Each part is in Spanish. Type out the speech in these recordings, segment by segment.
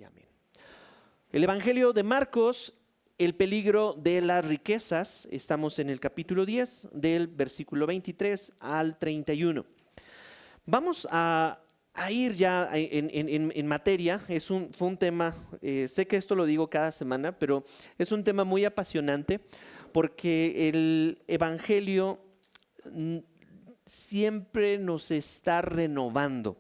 y amén. El Evangelio de Marcos, el peligro de las riquezas. Estamos en el capítulo 10, del versículo 23 al 31. Vamos a ir ya en materia. Fue un tema, sé que esto lo digo cada semana, pero es un tema muy apasionante porque el Evangelio siempre nos está renovando.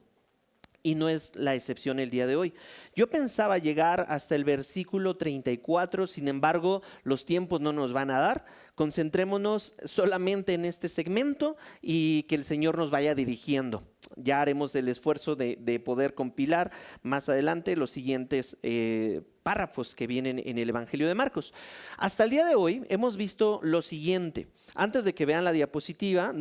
Y no es la excepción el día de hoy. Yo pensaba llegar hasta el versículo 34, sin embargo, los tiempos no nos van a dar. Concentrémonos solamente en este segmento y que el Señor nos vaya dirigiendo. Ya haremos el esfuerzo de poder compilar más adelante los siguientes párrafos que vienen en el Evangelio de Marcos. Hasta el día de hoy hemos visto lo siguiente. Antes de que vean la diapositiva,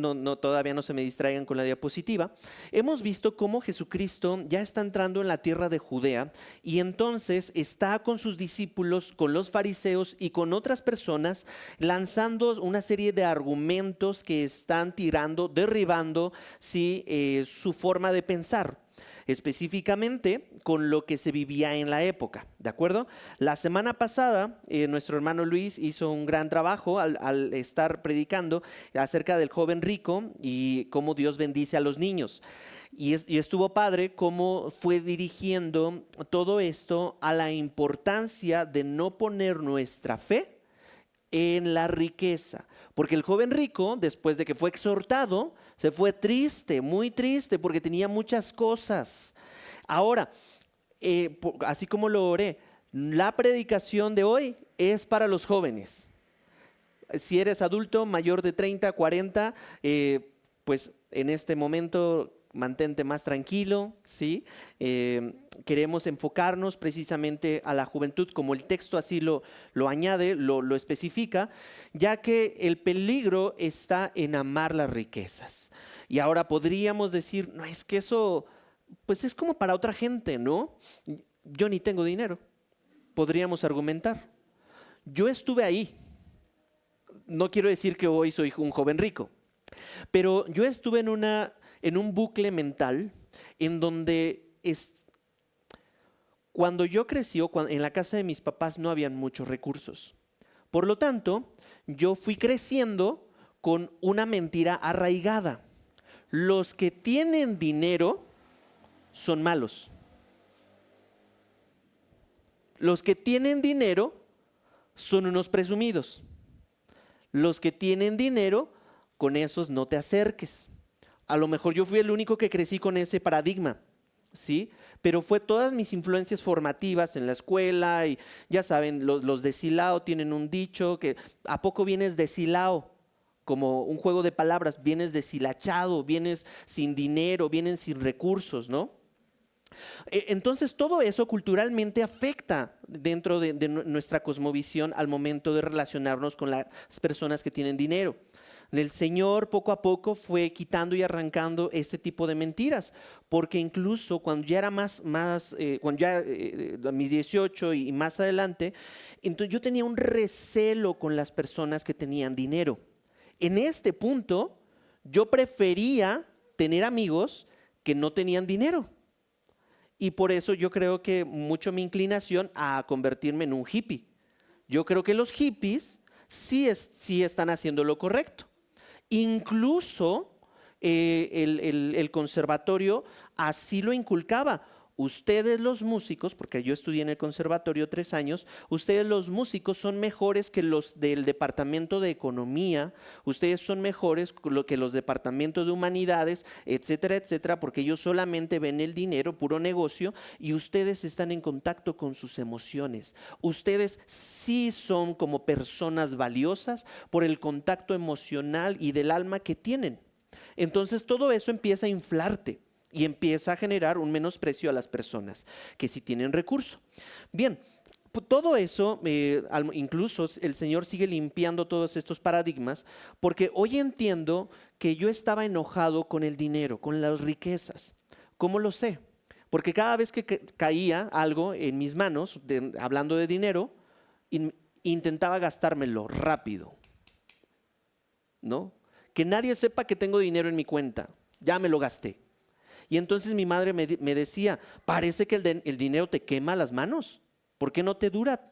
todavía no se me distraigan con la diapositiva, hemos visto cómo Jesucristo ya está entrando en la tierra de Judea y entonces está con sus discípulos, con los fariseos y con otras personas lanzando una serie de argumentos que están tirando, derribando su forma de pensar. Específicamente con lo que se vivía en la época, ¿de acuerdo? La semana pasada nuestro hermano Luis hizo un gran trabajo al estar predicando acerca del joven rico y cómo Dios bendice a los niños. Y estuvo padre cómo fue dirigiendo todo esto a la importancia de no poner nuestra fe en la riqueza. Porque el joven rico, después de que fue exhortado, se fue triste, muy triste, porque tenía muchas cosas. Ahora, así como lo oré, la predicación de hoy es para los jóvenes. Si eres adulto, mayor de 30, 40, pues en este momento mantente más tranquilo, ¿sí? Queremos enfocarnos precisamente a la juventud, como el texto así lo añade, lo especifica, ya que el peligro está en amar las riquezas. Y ahora podríamos decir, no, es que eso, pues es como para otra gente, ¿no? Yo ni tengo dinero, podríamos argumentar. Yo estuve ahí, no quiero decir que hoy soy un joven rico, pero yo estuve en un bucle mental en donde cuando yo crecí, en la casa de mis papás no habían muchos recursos. Por lo tanto, yo fui creciendo con una mentira arraigada. Los que tienen dinero son malos. Los que tienen dinero son unos presumidos. Los que tienen dinero, con esos no te acerques. A lo mejor yo fui el único que crecí con ese paradigma, ¿sí? Pero fue todas mis influencias formativas en la escuela y ya saben, los de Silao tienen un dicho que ¿a poco vienes de Silao? Como un juego de palabras, vienes deshilachado, vienes sin dinero, vienes sin recursos, ¿no? Entonces todo eso culturalmente afecta dentro de nuestra cosmovisión al momento de relacionarnos con las personas que tienen dinero. El Señor poco a poco fue quitando y arrancando ese tipo de mentiras, porque incluso cuando ya era cuando ya mis 18 y más adelante, entonces yo tenía un recelo con las personas que tenían dinero. En este punto, yo prefería tener amigos que no tenían dinero. Y por eso yo creo que mucho mi inclinación a convertirme en un hippie. Yo creo que los hippies sí están haciendo lo correcto. Incluso el conservatorio así lo inculcaba. Ustedes los músicos, porque yo estudié en el conservatorio 3 años, ustedes los músicos son mejores que los del departamento de economía, ustedes son mejores que los departamentos de humanidades, etcétera, etcétera, porque ellos solamente ven el dinero, puro negocio, y ustedes están en contacto con sus emociones. Ustedes sí son como personas valiosas por el contacto emocional y del alma que tienen. Entonces todo eso empieza a inflarte. Y empieza a generar un menosprecio a las personas que sí tienen recurso. Bien, todo eso, incluso el Señor sigue limpiando todos estos paradigmas, porque hoy entiendo que yo estaba enojado con el dinero, con las riquezas. ¿Cómo lo sé? Porque cada vez que caía algo en mis manos, hablando de dinero, intentaba gastármelo rápido, ¿no? Que nadie sepa que tengo dinero en mi cuenta, ya me lo gasté. Y entonces mi madre me decía, parece que el dinero te quema las manos. ¿Por qué no te dura?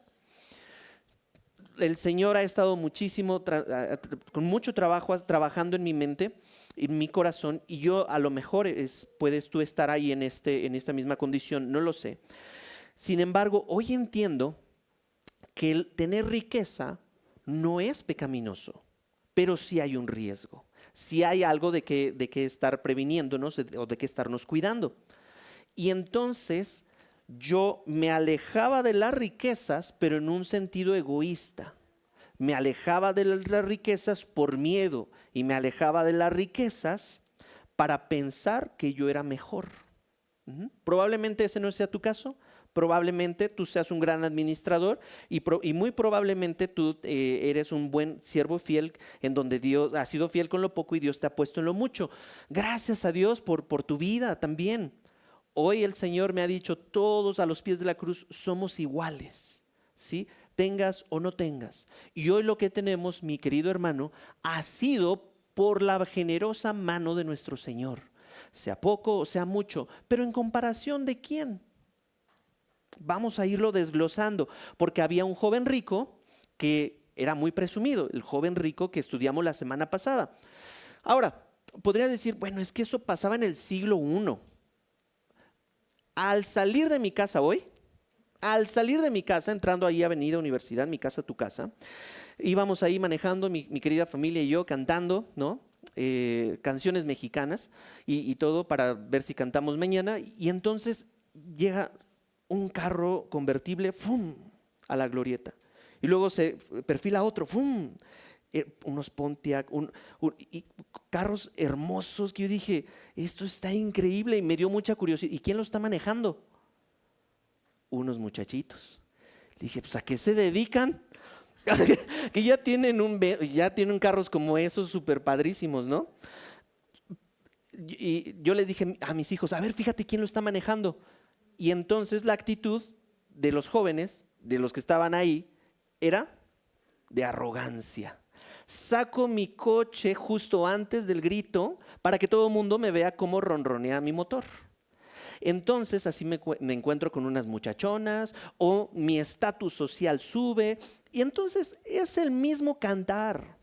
El Señor ha estado con mucho trabajo trabajando en mi mente, en mi corazón, y yo a lo mejor puedes tú estar ahí en esta misma condición, no lo sé. Sin embargo, hoy entiendo que el tener riqueza no es pecaminoso, pero sí hay un riesgo, sí hay algo de que estar previniéndonos o de que estarnos cuidando. Y entonces yo me alejaba de las riquezas, pero en un sentido egoísta. Me alejaba de las riquezas por miedo y me alejaba de las riquezas para pensar que yo era mejor. Probablemente ese no sea tu caso. Probablemente tú seas un gran administrador y muy probablemente tú eres un buen siervo fiel en donde Dios ha sido fiel con lo poco y Dios te ha puesto en lo mucho. Gracias a Dios por tu vida también. Hoy el Señor me ha dicho, todos a los pies de la cruz somos iguales, ¿sí? Tengas o no tengas. Y hoy lo que tenemos, mi querido hermano, ha sido por la generosa mano de nuestro Señor. Sea poco o sea mucho, pero en comparación de quién. Vamos a irlo desglosando, porque había un joven rico que era muy presumido, el joven rico que estudiamos la semana pasada. Ahora, podría decir, bueno, es que eso pasaba en el siglo I. Al salir de mi casa hoy, entrando ahí Avenida Universidad, mi casa, tu casa, íbamos ahí manejando, mi querida familia y yo, cantando, ¿no? Canciones mexicanas y todo para ver si cantamos mañana. Y entonces llega un carro convertible, ¡fum!, a la glorieta. Y luego se perfila otro, ¡fum!, unos Pontiac, y carros hermosos que yo dije, esto está increíble y me dio mucha curiosidad. ¿Y quién lo está manejando? Unos muchachitos. Le dije, pues ¿a qué se dedican? Que ya tienen carros como esos súper padrísimos, ¿no? Y yo les dije a mis hijos, a ver, fíjate quién lo está manejando. Y entonces la actitud de los jóvenes, de los que estaban ahí, era de arrogancia. Saco mi coche justo antes del grito para que todo el mundo me vea cómo ronronea mi motor. Entonces así me encuentro con unas muchachonas o mi estatus social sube y entonces es el mismo cantar.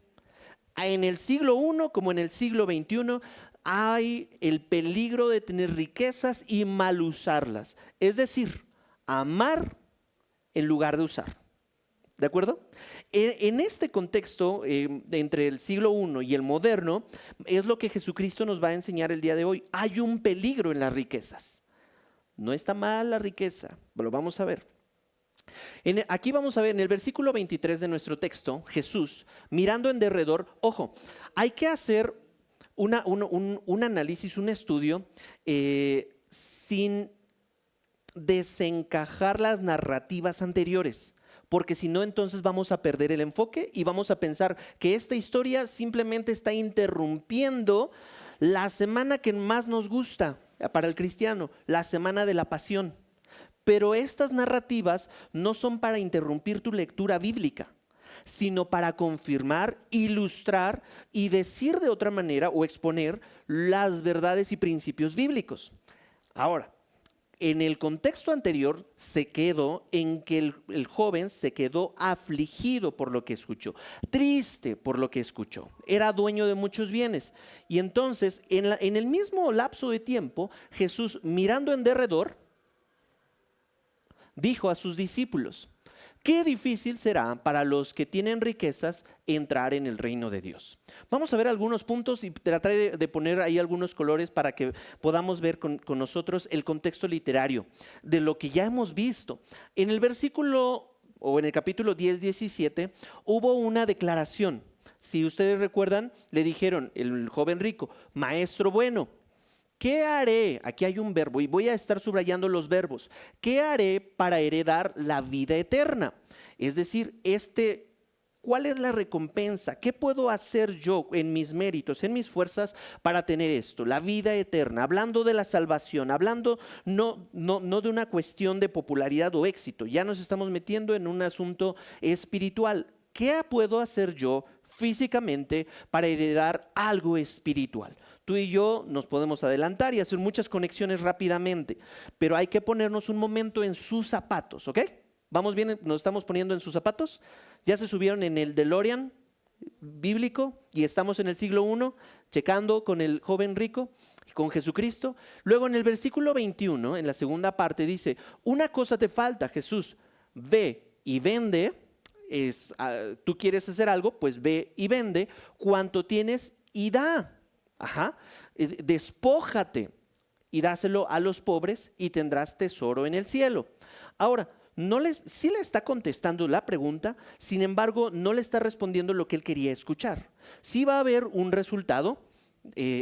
En el siglo I como en el siglo XXI hay el peligro de tener riquezas y mal usarlas. Es decir, amar en lugar de usar. ¿De acuerdo? En este contexto, entre el siglo I y el moderno, es lo que Jesucristo nos va a enseñar el día de hoy. Hay un peligro en las riquezas. No está mal la riqueza, lo vamos a ver. Aquí vamos a ver en el versículo 23 de nuestro texto, Jesús, mirando en derredor, ojo, hay que hacer un análisis, un estudio, sin desencajar las narrativas anteriores. Porque si no, entonces vamos a perder el enfoque y vamos a pensar que esta historia simplemente está interrumpiendo la semana que más nos gusta para el cristiano, la semana de la pasión. Pero estas narrativas no son para interrumpir tu lectura bíblica, sino para confirmar, ilustrar y decir de otra manera o exponer las verdades y principios bíblicos. Ahora, en el contexto anterior se quedó en que el joven se quedó afligido por lo que escuchó, triste por lo que escuchó, era dueño de muchos bienes. Y entonces en el mismo lapso de tiempo, Jesús, mirando en derredor, dijo a sus discípulos, qué difícil será para los que tienen riquezas entrar en el reino de Dios. Vamos a ver algunos puntos y trataré de poner ahí algunos colores para que podamos ver con nosotros el contexto literario de lo que ya hemos visto. En el versículo o en el capítulo 10-17 hubo una declaración. Si ustedes recuerdan, le dijeron el joven rico, maestro bueno, ¿qué haré? Aquí hay un verbo y voy a estar subrayando los verbos. ¿Qué haré para heredar la vida eterna? Es decir, ¿cuál es la recompensa? ¿Qué puedo hacer yo en mis méritos, en mis fuerzas para tener esto? La vida eterna, hablando de la salvación, hablando no de una cuestión de popularidad o éxito. Ya nos estamos metiendo en un asunto espiritual. ¿Qué puedo hacer yo físicamente para heredar algo espiritual. Tú y yo nos podemos adelantar y hacer muchas conexiones rápidamente, pero hay que ponernos un momento en sus zapatos, ¿ok? ¿Vamos bien? ¿Nos estamos poniendo en sus zapatos? ¿Ya se subieron en el DeLorean bíblico y estamos en el siglo I, checando con el joven rico, con Jesucristo? Luego en el versículo 21, en la segunda parte, dice, una cosa te falta, Jesús, ve y vende. Tú quieres hacer algo, pues ve y vende cuanto tienes y da. Despójate y dáselo a los pobres y tendrás tesoro en el cielo. Ahora, sí le está contestando la pregunta, sin embargo, no le está respondiendo lo que él quería escuchar. Sí va a haber un resultado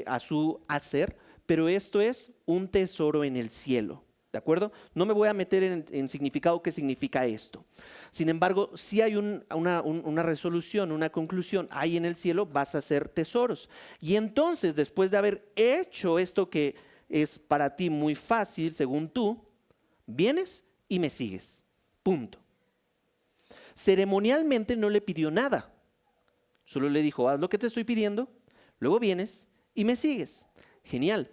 a su hacer, pero esto es un tesoro en el cielo. ¿De acuerdo? No me voy a meter en significado qué significa esto. Sin embargo, sí hay una resolución, una conclusión. Ahí en el cielo vas a hacer tesoros. Y entonces, después de haber hecho esto que es para ti muy fácil, según tú, vienes y me sigues. Punto. Ceremonialmente no le pidió nada. Solo le dijo, haz lo que te estoy pidiendo, luego vienes y me sigues. Genial.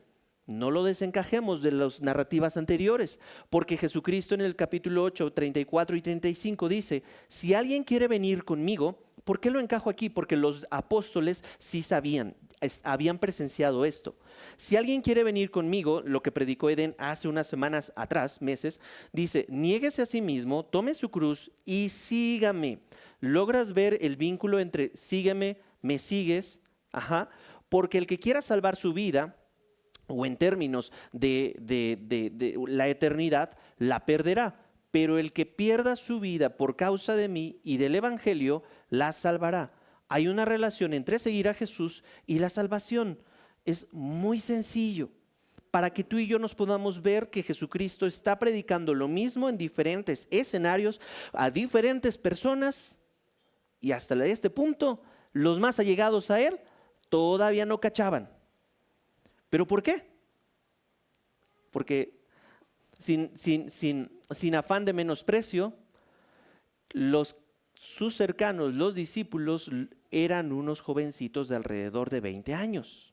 No lo desencajemos de las narrativas anteriores, porque Jesucristo en el capítulo 8, 34 y 35 dice, si alguien quiere venir conmigo, ¿por qué lo encajo aquí? Porque los apóstoles sí sabían, habían presenciado esto. Si alguien quiere venir conmigo, lo que predicó Eden hace unas semanas atrás, meses, dice, niéguese a sí mismo, tome su cruz y sígame. ¿Logras ver el vínculo entre sígueme, me sigues? Porque el que quiera salvar su vida, o en términos de la eternidad, la perderá. Pero el que pierda su vida por causa de mí y del evangelio, la salvará. Hay una relación entre seguir a Jesús y la salvación. Es muy sencillo. Para que tú y yo nos podamos ver que Jesucristo está predicando lo mismo en diferentes escenarios, a diferentes personas, y hasta este punto, los más allegados a Él todavía no cachaban. ¿Pero por qué? Porque sin afán de menosprecio, sus cercanos, los discípulos, eran unos jovencitos de alrededor de 20 años.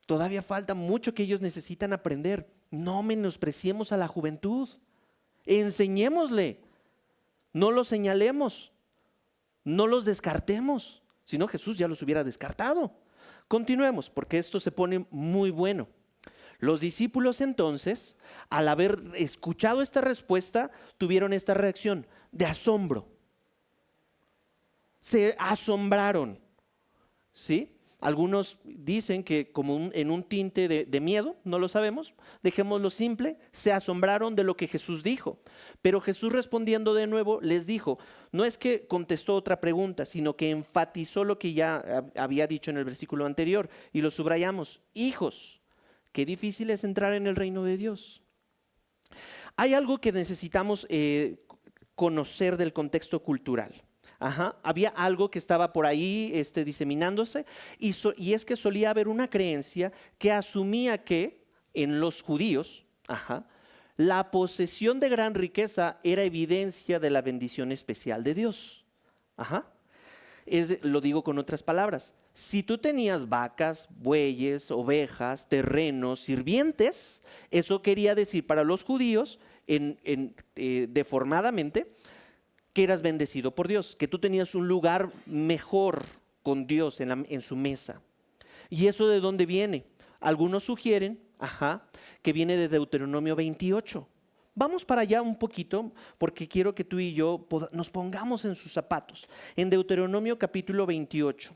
Todavía falta mucho que ellos necesitan aprender. No menospreciemos a la juventud. Enseñémosle. No los señalemos. No los descartemos. Si no, Jesús ya los hubiera descartado. Continuemos, porque esto se pone muy bueno. Los discípulos entonces, al haber escuchado esta respuesta, tuvieron esta reacción de asombro. Se asombraron, ¿sí? Algunos dicen que como en un tinte de miedo, no lo sabemos, dejémoslo simple, se asombraron de lo que Jesús dijo. Pero Jesús respondiendo de nuevo les dijo, no es que contestó otra pregunta, sino que enfatizó lo que ya había dicho en el versículo anterior y lo subrayamos, hijos, qué difícil es entrar en el reino de Dios. Hay algo que necesitamos conocer del contexto cultural. Había algo que estaba por ahí diseminándose y es que solía haber una creencia que asumía que en los judíos, la posesión de gran riqueza era evidencia de la bendición especial de Dios. Lo digo con otras palabras. Si tú tenías vacas, bueyes, ovejas, terrenos, sirvientes, eso quería decir para los judíos, deformadamente, que eras bendecido por Dios, que tú tenías un lugar mejor con Dios en su mesa. ¿Y eso de dónde viene? Algunos sugieren, que viene de Deuteronomio 28. Vamos para allá un poquito, porque quiero que tú y yo nos pongamos en sus zapatos. En Deuteronomio capítulo 28.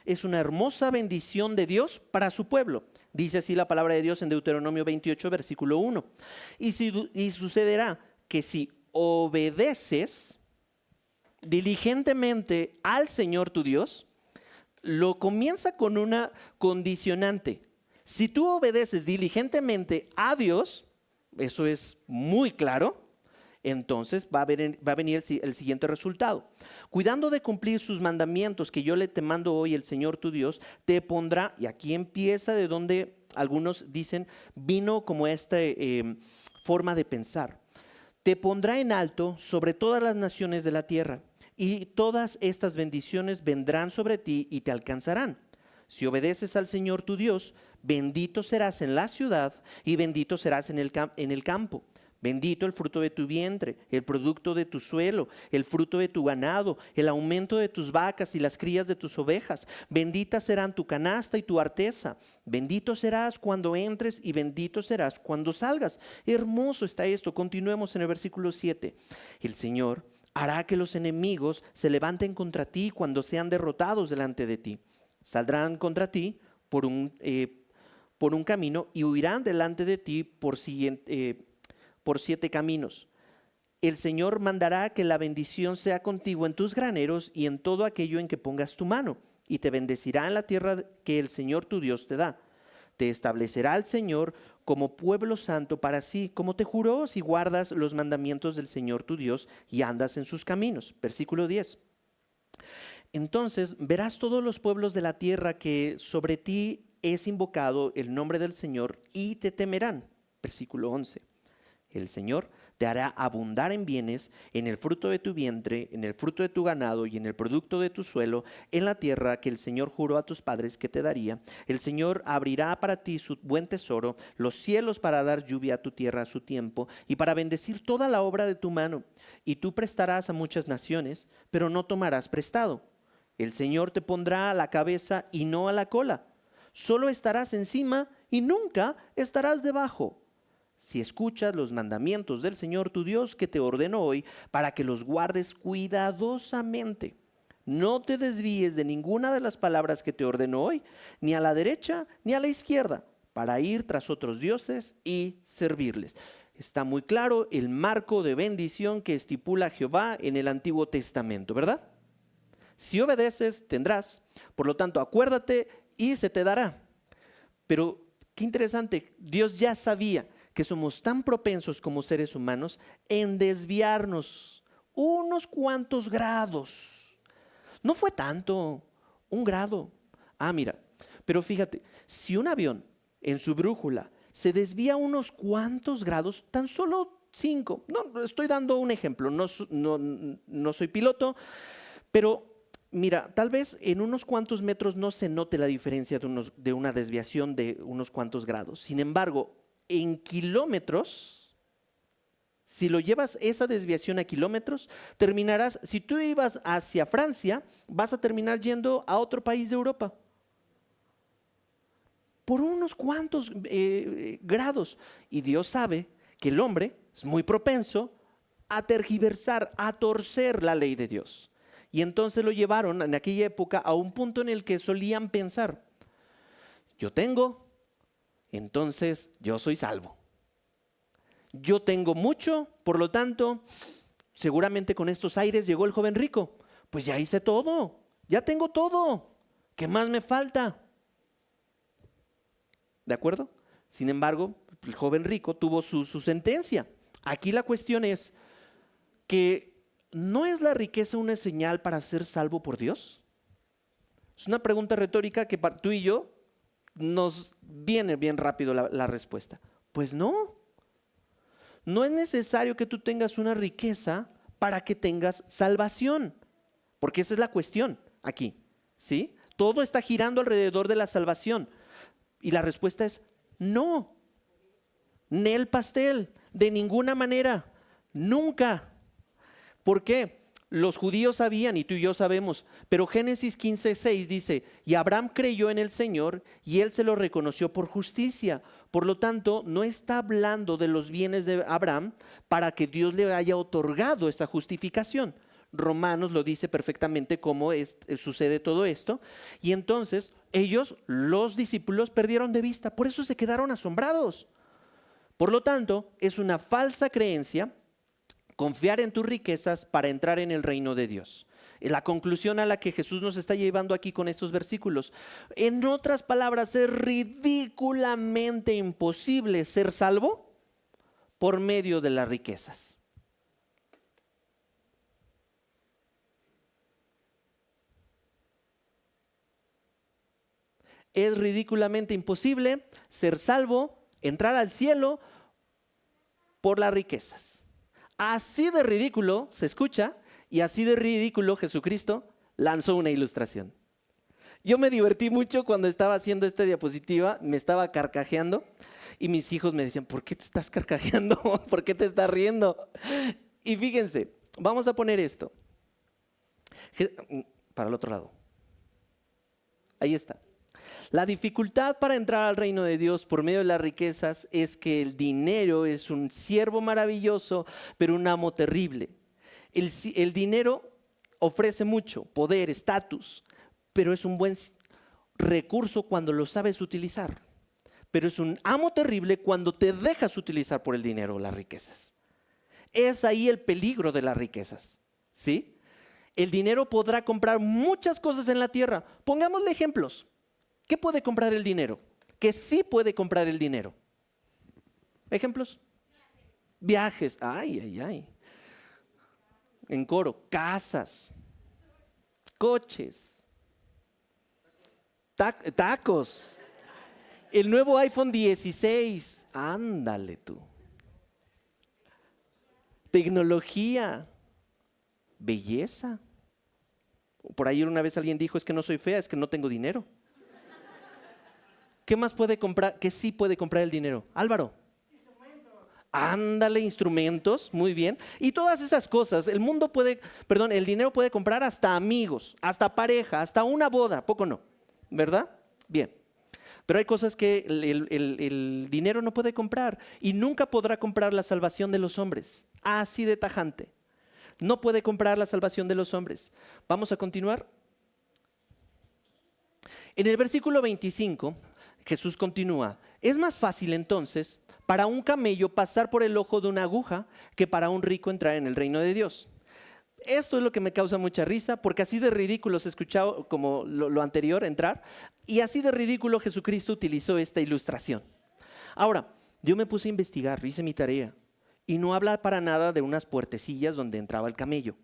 Es una hermosa bendición de Dios para su pueblo. Dice así la palabra de Dios en Deuteronomio 28, versículo 1. Y sucederá que si obedeces diligentemente al Señor tu Dios, lo comienza con una condicionante. Si tú obedeces diligentemente a Dios, eso es muy claro, Entonces va a venir el siguiente resultado. Cuidando de cumplir sus mandamientos que yo te mando hoy, el Señor tu Dios, te pondrá, y aquí empieza de donde algunos dicen, vino como esta forma de pensar. Te pondrá en alto sobre todas las naciones de la tierra, y todas estas bendiciones vendrán sobre ti y te alcanzarán. Si obedeces al Señor tu Dios, bendito serás en la ciudad y bendito serás en el campo. Bendito el fruto de tu vientre, el producto de tu suelo, el fruto de tu ganado, el aumento de tus vacas y las crías de tus ovejas. Benditas serán tu canasta y tu arteza. Bendito serás cuando entres y bendito serás cuando salgas. Hermoso está esto. Continuemos en el versículo 7. El Señor hará que los enemigos se levanten contra ti cuando sean derrotados delante de ti. Saldrán contra ti por un camino y huirán delante de ti por 7 caminos. El Señor mandará que la bendición sea contigo en tus graneros y en todo aquello en que pongas tu mano, y te bendecirá en la tierra que el Señor tu Dios te da. Te establecerá el Señor como pueblo santo para sí, como te juró si guardas los mandamientos del Señor tu Dios y andas en sus caminos. Versículo 10. Entonces verás todos los pueblos de la tierra que sobre ti es invocado el nombre del Señor y te temerán. Versículo 11. El Señor te hará abundar en bienes, en el fruto de tu vientre, en el fruto de tu ganado y en el producto de tu suelo, en la tierra que el Señor juró a tus padres que te daría. El Señor abrirá para ti su buen tesoro, los cielos para dar lluvia a tu tierra a su tiempo y para bendecir toda la obra de tu mano. Y tú prestarás a muchas naciones, pero no tomarás prestado. El Señor te pondrá a la cabeza y no a la cola. Solo estarás encima y nunca estarás debajo. Si escuchas los mandamientos del Señor tu Dios que te ordeno hoy para que los guardes cuidadosamente. No te desvíes de ninguna de las palabras que te ordeno hoy, ni a la derecha ni a la izquierda, para ir tras otros dioses y servirles. Está muy claro el marco de bendición que estipula Jehová en el Antiguo Testamento, ¿verdad? Si obedeces, tendrás. Por lo tanto, acuérdate y se te dará. Pero qué interesante, Dios ya sabía que somos tan propensos como seres humanos en desviarnos unos cuantos grados. No fue tanto, 1 grado. Mira, pero fíjate, si un avión en su brújula se desvía unos cuantos grados, tan solo 5, no, estoy dando un ejemplo, no soy piloto, pero mira, tal vez en unos cuantos metros no se note la diferencia de una desviación de unos cuantos grados. Sin embargo, en kilómetros, si lo llevas esa desviación a kilómetros, terminarás, si tú ibas hacia Francia, vas a terminar yendo a otro país de Europa. Por unos cuantos grados. Y Dios sabe que el hombre es muy propenso a tergiversar, a torcer la ley de Dios. Y entonces lo llevaron en aquella época a un punto en el que solían pensar, yo tengo, entonces yo soy salvo. Yo tengo mucho, por lo tanto, seguramente con estos aires llegó el joven rico. Pues ya hice todo, ya tengo todo. ¿Qué más me falta? ¿De acuerdo? Sin embargo, el joven rico tuvo su sentencia. Aquí la cuestión es que ¿no es la riqueza una señal para ser salvo por Dios? Es una pregunta retórica que para tú y yo nos viene bien rápido la respuesta. Pues no. No es necesario que tú tengas una riqueza para que tengas salvación. Porque esa es la cuestión aquí. ¿Sí? Todo está girando alrededor de la salvación. Y la respuesta es no. Nel pastel. De ninguna manera. Nunca. ¿Por qué? Los judíos sabían y tú y yo sabemos, pero Génesis 15:6 dice, y Abraham creyó en el Señor y él se lo reconoció por justicia. Por lo tanto, no está hablando de los bienes de Abraham para que Dios le haya otorgado esa justificación. Romanos lo dice perfectamente cómo sucede todo esto. Y entonces ellos, los discípulos, perdieron de vista, por eso se quedaron asombrados. Por lo tanto, es una falsa creencia confiar en tus riquezas para entrar en el reino de Dios. La conclusión a la que Jesús nos está llevando aquí con estos versículos. En otras palabras, es ridículamente imposible ser salvo por medio de las riquezas. es ridículamente imposible ser salvo, entrar al cielo por las riquezas. Así de ridículo se escucha y así de ridículo Jesucristo lanzó una ilustración. Yo me divertí mucho cuando estaba haciendo esta diapositiva, me estaba carcajeando y mis hijos me decían, ¿por qué te estás carcajeando? ¿Por qué te estás riendo? Y fíjense, vamos a poner esto. Para el otro lado. Ahí está. La dificultad para entrar al reino de Dios por medio de las riquezas es que el dinero es un siervo maravilloso, pero un amo terrible. El dinero ofrece mucho, poder, estatus, pero es un buen recurso cuando lo sabes utilizar. Pero es un amo terrible cuando te dejas utilizar por el dinero o las riquezas. Es ahí el peligro de las riquezas, ¿sí? El dinero podrá comprar muchas cosas en la tierra. Pongámosle ejemplos. ¿Qué puede comprar el dinero? ¿Qué sí puede comprar el dinero? ¿Ejemplos? Viajes. Ay, ay, ay. En coro. Casas. Coches. Tacos. El nuevo iPhone 16. Ándale tú. Tecnología. Belleza. Por ahí una vez alguien dijo, es que no soy fea, es que no tengo dinero. ¿Qué más puede comprar? ¿Qué sí puede comprar el dinero? Álvaro. Instrumentos. Ándale, instrumentos, muy bien. Y todas esas cosas, el dinero puede comprar hasta amigos, hasta pareja, hasta una boda, poco no, ¿verdad? Bien. Pero hay cosas que el dinero no puede comprar y nunca podrá comprar la salvación de los hombres. Así de tajante. No puede comprar la salvación de los hombres. Vamos a continuar. En el versículo 25, Jesús continúa. Es más fácil entonces para un camello pasar por el ojo de una aguja que para un rico entrar en el reino de Dios. Esto es lo que me causa mucha risa, porque así de ridículo se escuchaba como lo anterior, entrar, y así de ridículo Jesucristo utilizó esta ilustración. Ahora, yo me puse a investigar, hice mi tarea, y no habla para nada de unas puertecillas donde entraba el camello.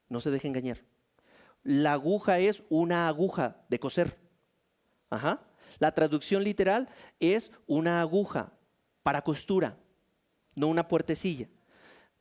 No se deje engañar. La aguja es una aguja de coser. Ajá. La traducción literal es una aguja para costura, no una puertecilla.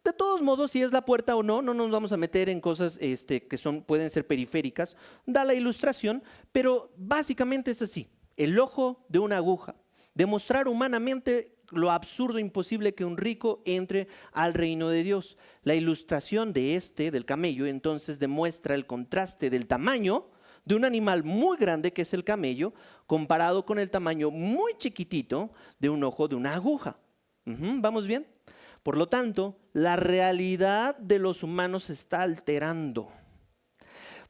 De todos modos, si es la puerta o no, no nos vamos a meter en cosas que pueden ser periféricas. Da la ilustración, pero básicamente es así. El ojo de una aguja. Demostrar humanamente lo absurdo e imposible que un rico entre al reino de Dios. La ilustración del camello, entonces demuestra el contraste del tamaño de un animal muy grande que es el camello, comparado con el tamaño muy chiquitito de un ojo de una aguja. ¿Vamos bien? Por lo tanto, la realidad de los humanos se está alterando,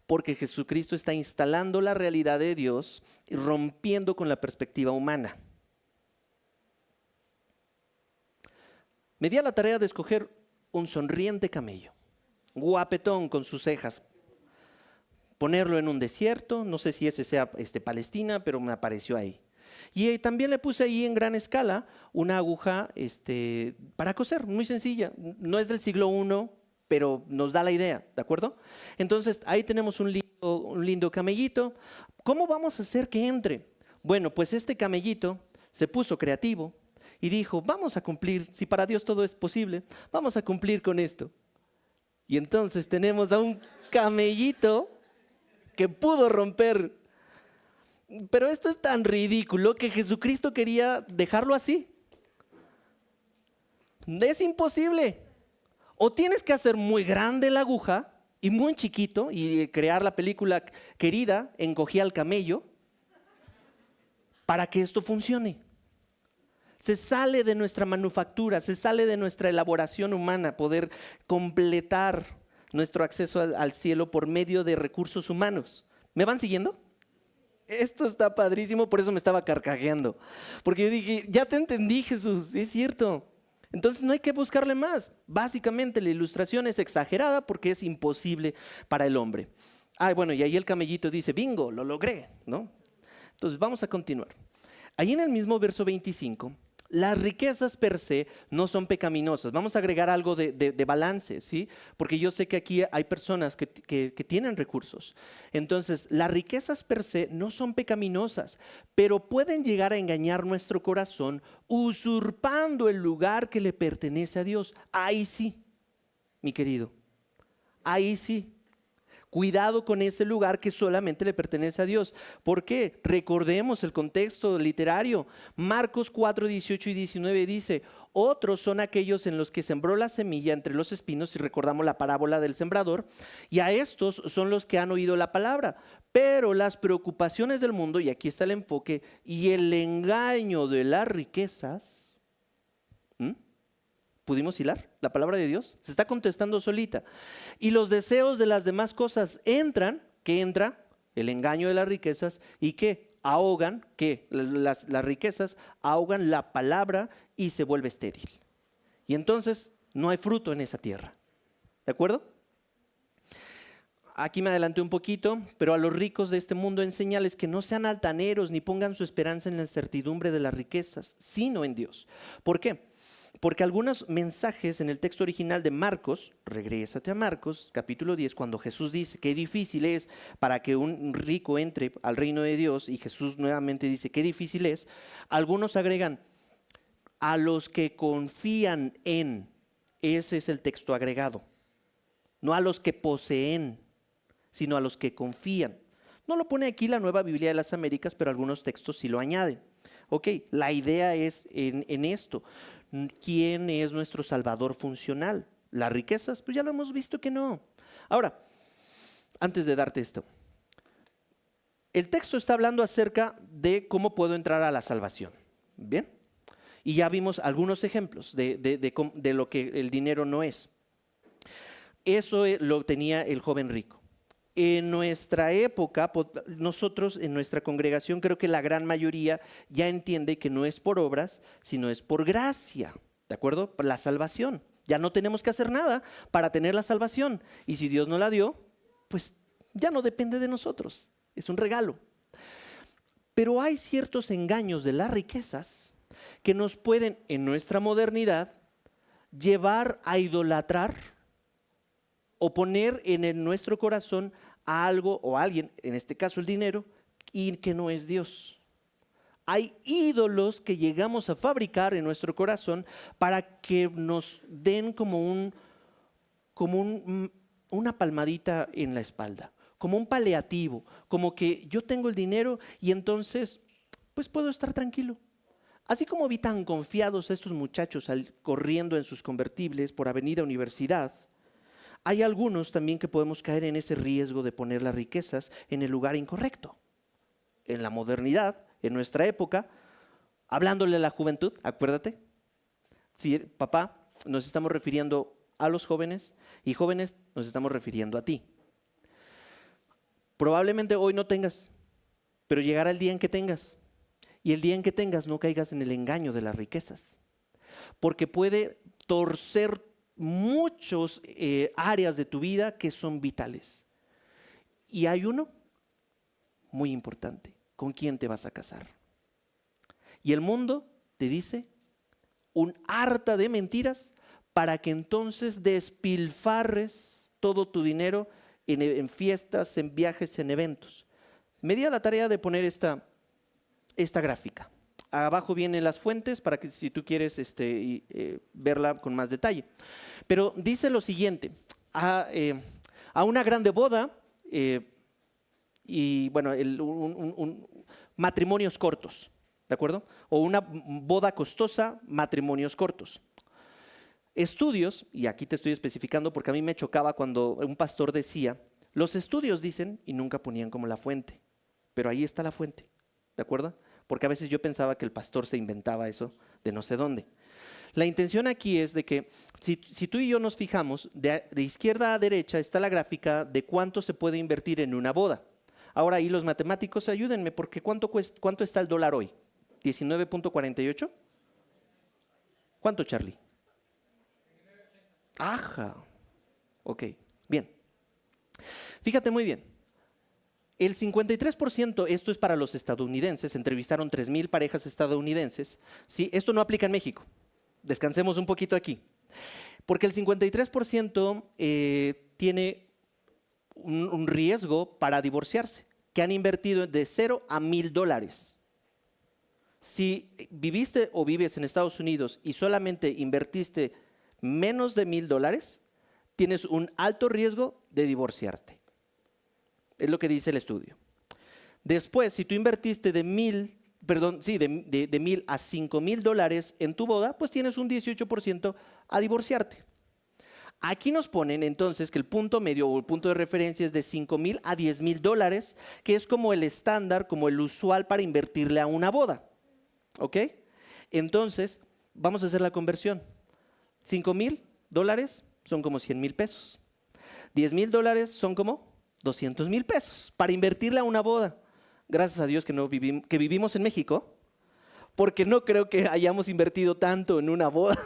porque Jesucristo está instalando la realidad de Dios y rompiendo con la perspectiva humana. Me di a la tarea de escoger un sonriente camello, guapetón con sus cejas, ponerlo en un desierto, no sé si ese sea Palestina, pero me apareció ahí. Y también le puse ahí en gran escala una aguja para coser, muy sencilla. No es del siglo I, pero nos da la idea, ¿de acuerdo? Entonces, ahí tenemos un lindo camellito. ¿Cómo vamos a hacer que entre? Bueno, pues este camellito se puso creativo y dijo, vamos a cumplir, si para Dios todo es posible, vamos a cumplir con esto. Y entonces tenemos a un camellito que pudo romper. Pero esto es tan ridículo que Jesucristo quería dejarlo así. Es imposible. O tienes que hacer muy grande la aguja y muy chiquito y crear la película Querida, encogí al camello, para que esto funcione. Se sale de nuestra manufactura, se sale de nuestra elaboración humana, poder completar nuestro acceso al cielo por medio de recursos humanos. ¿Me van siguiendo? Esto está padrísimo, por eso me estaba carcajeando. Porque yo dije, ya te entendí, Jesús, es cierto. Entonces no hay que buscarle más. Básicamente la ilustración es exagerada porque es imposible para el hombre. Bueno, y ahí el camellito dice, bingo, lo logré, ¿no? Entonces vamos a continuar. Ahí en el mismo verso 25 Las riquezas per se no son pecaminosas. Vamos a agregar algo de balance, ¿sí? Porque yo sé que aquí hay personas que tienen recursos. Entonces, las riquezas per se no son pecaminosas, pero pueden llegar a engañar nuestro corazón usurpando el lugar que le pertenece a Dios. Ahí sí, mi querido, ahí sí. Cuidado con ese lugar que solamente le pertenece a Dios. ¿Por qué? Recordemos el contexto literario. Marcos 4, 18 y 19 dice, otros son aquellos en los que sembró la semilla entre los espinos, si recordamos la parábola del sembrador, y a estos son los que han oído la palabra. Pero las preocupaciones del mundo, y aquí está el enfoque, y el engaño de las riquezas, ¿m? ¿Pudimos hilar la palabra de Dios? Se está contestando solita. Y los deseos de las demás cosas entran, ¿qué entra? El engaño de las riquezas y que ahogan, que las riquezas ahogan la palabra y se vuelve estéril. Y entonces no hay fruto en esa tierra. ¿De acuerdo? Aquí me adelanté un poquito, pero a los ricos de este mundo enséñales que no sean altaneros ni pongan su esperanza en la incertidumbre de las riquezas, sino en Dios. ¿Por qué? Porque algunos mensajes en el texto original de Marcos, regrésate a Marcos, capítulo 10, cuando Jesús dice qué difícil es para que un rico entre al reino de Dios, y Jesús nuevamente dice qué difícil es, algunos agregan a los que confían en, ese es el texto agregado, no a los que poseen, sino a los que confían. No lo pone aquí la Nueva Biblia de las Américas, pero algunos textos sí lo añaden. Ok, la idea es en esto. ¿Quién es nuestro salvador funcional? ¿Las riquezas? Pues ya lo hemos visto que no. Ahora, antes de darte esto, el texto está hablando acerca de cómo puedo entrar a la salvación. ¿Bien? Y ya vimos algunos ejemplos de lo que el dinero no es. Eso lo tenía el joven rico. En nuestra época, nosotros en nuestra congregación creo que la gran mayoría ya entiende que no es por obras, sino es por gracia, ¿de acuerdo? La salvación. Ya no tenemos que hacer nada para tener la salvación. Y si Dios no la dio, pues ya no depende de nosotros. Es un regalo. Pero hay ciertos engaños de las riquezas que nos pueden, en nuestra modernidad, llevar a idolatrar o poner en nuestro corazón a algo o a alguien, en este caso el dinero, y que no es Dios. Hay ídolos que llegamos a fabricar en nuestro corazón para que nos den como una palmadita en la espalda, como un paliativo, como que yo tengo el dinero y entonces pues puedo estar tranquilo. Así como vi tan confiados a estos muchachos corriendo en sus convertibles por Avenida Universidad, hay algunos también que podemos caer en ese riesgo de poner las riquezas en el lugar incorrecto. En la modernidad, en nuestra época, hablándole a la juventud, acuérdate, sí, papá, nos estamos refiriendo a los jóvenes y jóvenes nos estamos refiriendo a ti. Probablemente hoy no tengas, pero llegará el día en que tengas. Y el día en que tengas no caigas en el engaño de las riquezas, porque puede torcer muchas áreas de tu vida que son vitales. Y hay uno muy importante: ¿con quién te vas a casar? Y el mundo te dice un harta de mentiras para que entonces despilfarres todo tu dinero en fiestas, en viajes, en eventos. Me di a la tarea de poner esta gráfica. Abajo vienen las fuentes para que si tú quieres verla con más detalle. Pero dice lo siguiente: a una grande boda y bueno, matrimonios cortos, ¿de acuerdo? O una boda costosa, matrimonios cortos. Estudios, y aquí te estoy especificando porque a mí me chocaba cuando un pastor decía, los estudios dicen, y nunca ponían como la fuente, pero ahí está la fuente, ¿de acuerdo? Porque a veces yo pensaba que el pastor se inventaba eso de no sé dónde. La intención aquí es de que si tú y yo nos fijamos, de izquierda a derecha está la gráfica de cuánto se puede invertir en una boda. Ahora ahí los matemáticos ayúdenme, porque ¿cuánto está el dólar hoy? ¿19.48? ¿Cuánto, Charlie? Ajá. Ok, bien. Fíjate muy bien. El 53%, esto es para los estadounidenses, entrevistaron 3,000 parejas estadounidenses, ¿sí? Esto no aplica en México, descansemos un poquito aquí, porque el 53% tiene un riesgo para divorciarse, que han invertido de $0 a $1,000. Si viviste o vives en Estados Unidos y solamente invertiste menos de $1,000, tienes un alto riesgo de divorciarte. Es lo que dice el estudio. Después, si tú invertiste de $1,000 a $5,000 en tu boda, pues tienes un 18% a divorciarte. Aquí nos ponen entonces que el punto medio o el punto de referencia es de $5,000 a $10,000, que es como el estándar, como el usual para invertirle a una boda. ¿Ok? Entonces, vamos a hacer la conversión. $5,000 son como 100,000 pesos. $10,000 son como 200,000 pesos para invertirle a una boda. Gracias a Dios que vivimos en México, porque no creo que hayamos invertido tanto en una boda.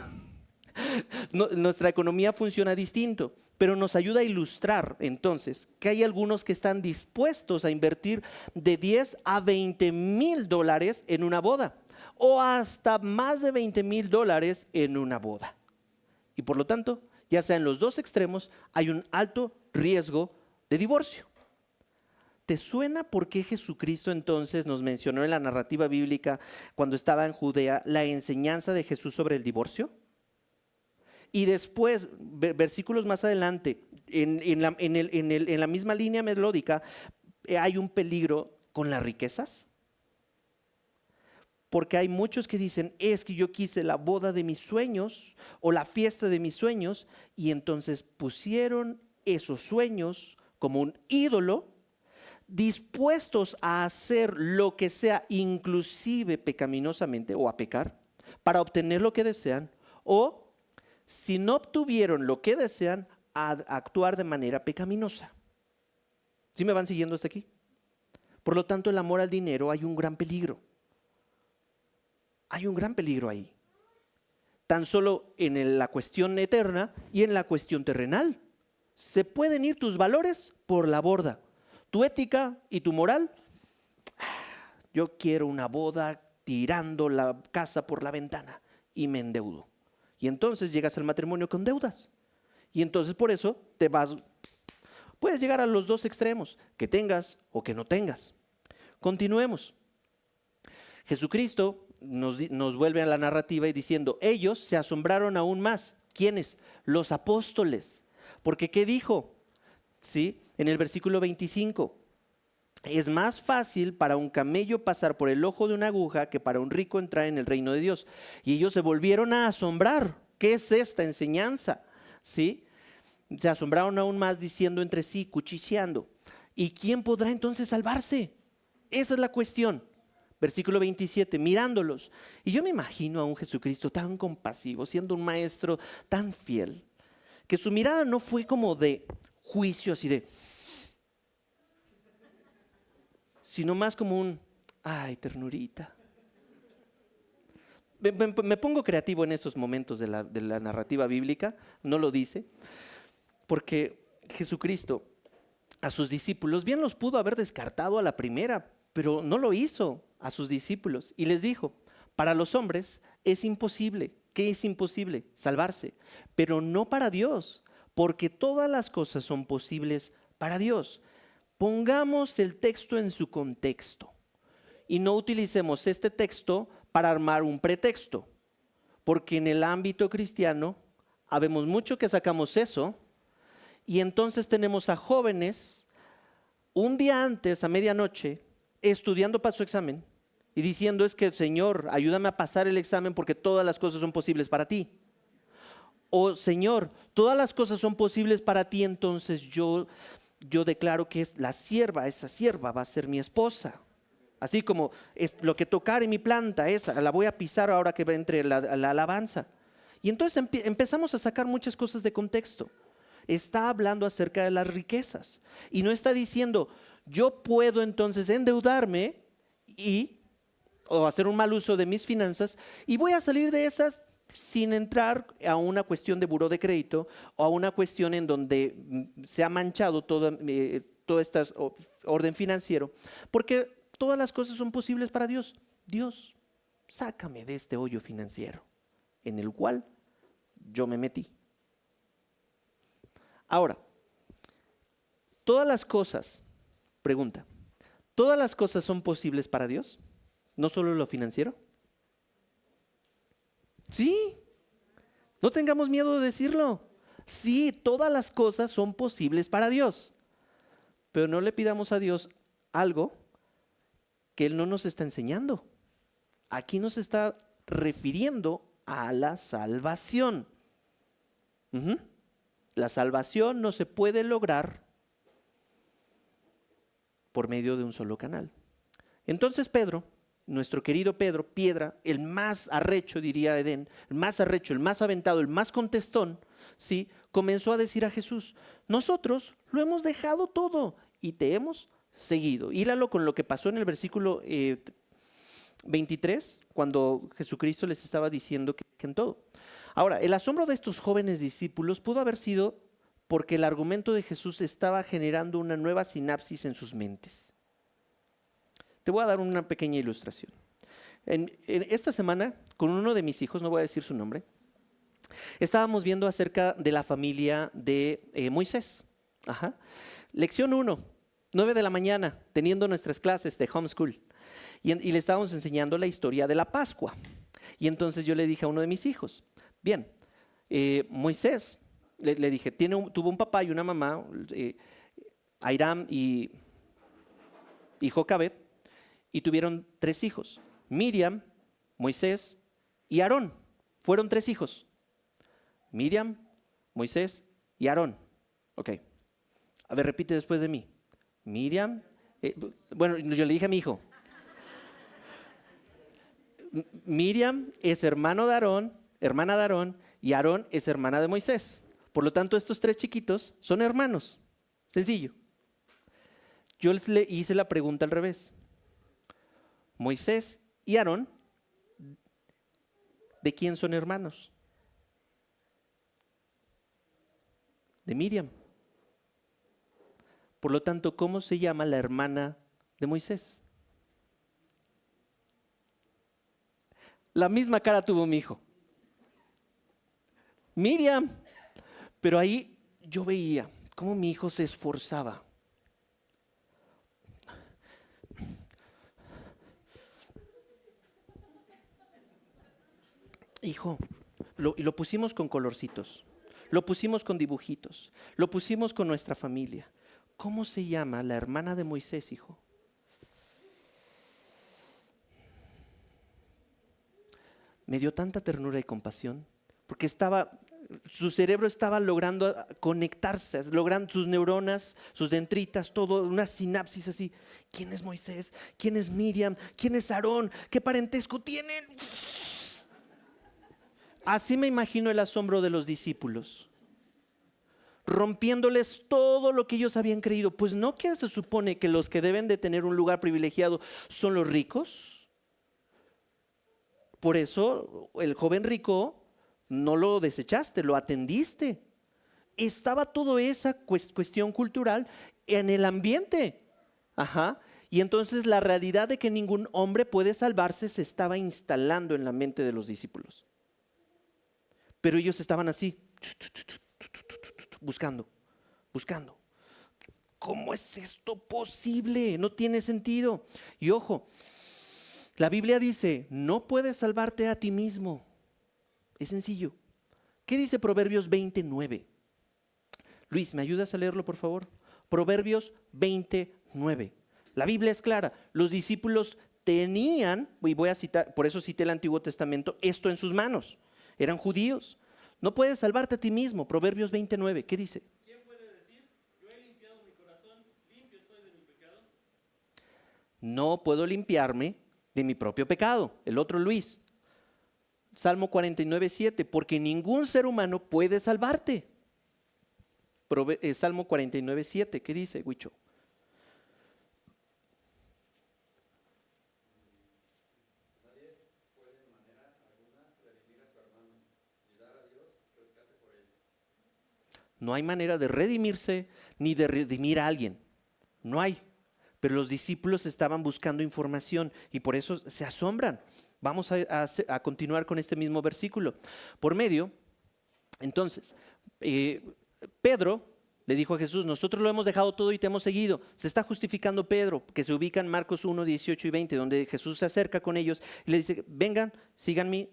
Nuestra economía funciona distinto, pero nos ayuda a ilustrar entonces que hay algunos que están dispuestos a invertir de 10 a 20,000 dólares en una boda, o hasta más de 20,000 dólares en una boda. Y por lo tanto, ya sea en los dos extremos, hay un alto riesgo de divorcio. ¿Te suena por qué Jesucristo entonces nos mencionó en la narrativa bíblica cuando estaba en Judea la enseñanza de Jesús sobre el divorcio? Y después, versículos más adelante, en la misma línea melódica, hay un peligro con las riquezas. Porque hay muchos que dicen, es que yo quise la boda de mis sueños o la fiesta de mis sueños, y entonces pusieron esos sueños como un ídolo, dispuestos a hacer lo que sea, inclusive pecaminosamente o a pecar, para obtener lo que desean, o si no obtuvieron lo que desean, a actuar de manera pecaminosa. ¿Sí me van siguiendo hasta aquí? Por lo tanto, el amor al dinero, hay un gran peligro. Hay un gran peligro ahí. Tan solo en la cuestión eterna y en la cuestión terrenal. Se pueden ir tus valores por la borda. Tu ética y tu moral. Yo quiero una boda tirando la casa por la ventana y me endeudo. Y entonces llegas al matrimonio con deudas. Y entonces por eso puedes llegar a los dos extremos, que tengas o que no tengas. Continuemos. Jesucristo nos vuelve a la narrativa y diciendo, ellos se asombraron aún más. ¿Quiénes? Los apóstoles. Porque ¿qué dijo? ¿Sí? En el versículo 25. Es más fácil para un camello pasar por el ojo de una aguja que para un rico entrar en el reino de Dios. Y ellos se volvieron a asombrar. ¿Qué es esta enseñanza? ¿Sí? Se asombraron aún más diciendo entre sí, cuchicheando. ¿Y quién podrá entonces salvarse? Esa es la cuestión. Versículo 27, mirándolos. Y yo me imagino a un Jesucristo tan compasivo, siendo un maestro tan fiel, que su mirada no fue como de juicio, así de, sino más como un, ay, ternurita. Me pongo creativo en esos momentos de la narrativa bíblica, no lo dice, porque Jesucristo a sus discípulos bien los pudo haber descartado a la primera, pero no lo hizo a sus discípulos y les dijo, para los hombres es imposible. ¿Qué es imposible? Salvarse, pero no para Dios, porque todas las cosas son posibles para Dios. Pongamos el texto en su contexto y no utilicemos este texto para armar un pretexto, porque en el ámbito cristiano habemos mucho que sacamos eso y entonces tenemos a jóvenes un día antes, a medianoche, estudiando para su examen y diciendo es que Señor, ayúdame a pasar el examen porque todas las cosas son posibles para ti. O Señor, todas las cosas son posibles para ti, entonces yo declaro que es esa sierva va a ser mi esposa. Así como es lo que tocare mi planta, esa la voy a pisar ahora que entre la alabanza. Y entonces empezamos a sacar muchas cosas de contexto. Está hablando acerca de las riquezas y no está diciendo yo puedo entonces endeudarme o hacer un mal uso de mis finanzas y voy a salir de esas sin entrar a una cuestión de buró de crédito o a una cuestión en donde se ha manchado todo este orden financiero, porque todas las cosas son posibles para Dios. Dios, sácame de este hoyo financiero en el cual yo me metí. Ahora, todas las cosas, pregunta, ¿todas las cosas son posibles para Dios? ¿No solo lo financiero? Sí, no tengamos miedo de decirlo. Sí, todas las cosas son posibles para Dios, pero no le pidamos a Dios algo que Él no nos está enseñando. Aquí nos está refiriendo a la salvación. Ujú. La salvación no se puede lograr por medio de un solo canal. Entonces Pedro, nuestro querido Pedro, piedra, el más arrecho, diría Edén, el más arrecho, el más aventado, el más contestón, ¿sí? Comenzó a decir a Jesús, nosotros lo hemos dejado todo y te hemos seguido. Híralo con lo que pasó en el versículo 23, cuando Jesucristo les estaba diciendo que en todo. Ahora, el asombro de estos jóvenes discípulos pudo haber sido porque el argumento de Jesús estaba generando una nueva sinapsis en sus mentes. Te voy a dar una pequeña ilustración. En esta semana, con uno de mis hijos, no voy a decir su nombre, estábamos viendo acerca de la familia de Moisés. Ajá. Lección 1, 9 de la mañana, teniendo nuestras clases de homeschool. Y le estábamos enseñando la historia de la Pascua. Y entonces yo le dije a uno de mis hijos, bien, Moisés, le dije, tuvo un papá y una mamá, Airam y Jocabed, y tuvieron 3 hijos, Miriam, Moisés y Aarón. Fueron 3 hijos, Miriam, Moisés y Aarón. Ok, a ver, repite después de mí. Miriam, bueno, yo le dije a mi hijo, Miriam es hermano de Aarón, hermana de Aarón, y Aarón es hermana de Moisés. Por lo tanto, estos 3 chiquitos son hermanos. Sencillo. Yo le hice la pregunta al revés. Moisés y Aarón, ¿de quién son hermanos? De Miriam. Por lo tanto, ¿cómo se llama la hermana de Moisés? La misma cara tuvo mi hijo. Miriam. Pero ahí yo veía cómo mi hijo se esforzaba. Hijo, y lo pusimos con colorcitos, lo pusimos con dibujitos, lo pusimos con nuestra familia. ¿Cómo se llama la hermana de Moisés, hijo? Me dio tanta ternura y compasión, porque su cerebro estaba logrando conectarse, logrando sus neuronas, sus dendritas, todo, una sinapsis así. ¿Quién es Moisés? ¿Quién es Miriam? ¿Quién es Aarón? ¿Qué parentesco tienen? Así me imagino el asombro de los discípulos, rompiéndoles todo lo que ellos habían creído. Pues no, que se supone que los que deben de tener un lugar privilegiado son los ricos. Por eso el joven rico no lo desechaste, lo atendiste. Estaba toda esa cuestión cultural en el ambiente. Ajá. Y entonces la realidad de que ningún hombre puede salvarse se estaba instalando en la mente de los discípulos. Pero ellos estaban así, buscando. ¿Cómo es esto posible? No tiene sentido. Y ojo, la Biblia dice, no puedes salvarte a ti mismo. Es sencillo. ¿Qué dice Proverbios 29? Luis, ¿me ayudas a leerlo, por favor? Proverbios 29. La Biblia es clara. Los discípulos tenían, y voy a citar, por eso cité el Antiguo Testamento, esto en sus manos. Eran judíos. No puedes salvarte a ti mismo. Proverbios 29. ¿Qué dice? ¿Quién puede decir, yo he limpiado mi corazón, limpio estoy de mi pecado? No puedo limpiarme de mi propio pecado. El otro Luis. Salmo 49:7. Porque ningún ser humano puede salvarte. Salmo 49:7. ¿Qué dice, Huicho? No hay manera de redimirse ni de redimir a alguien. No hay. Pero los discípulos estaban buscando información y por eso se asombran. Vamos a continuar con este mismo versículo. Entonces, Pedro le dijo a Jesús, nosotros lo hemos dejado todo y te hemos seguido. Se está justificando Pedro, que se ubica en Marcos 1, 18 y 20, donde Jesús se acerca con ellos y le dice, vengan, síganme.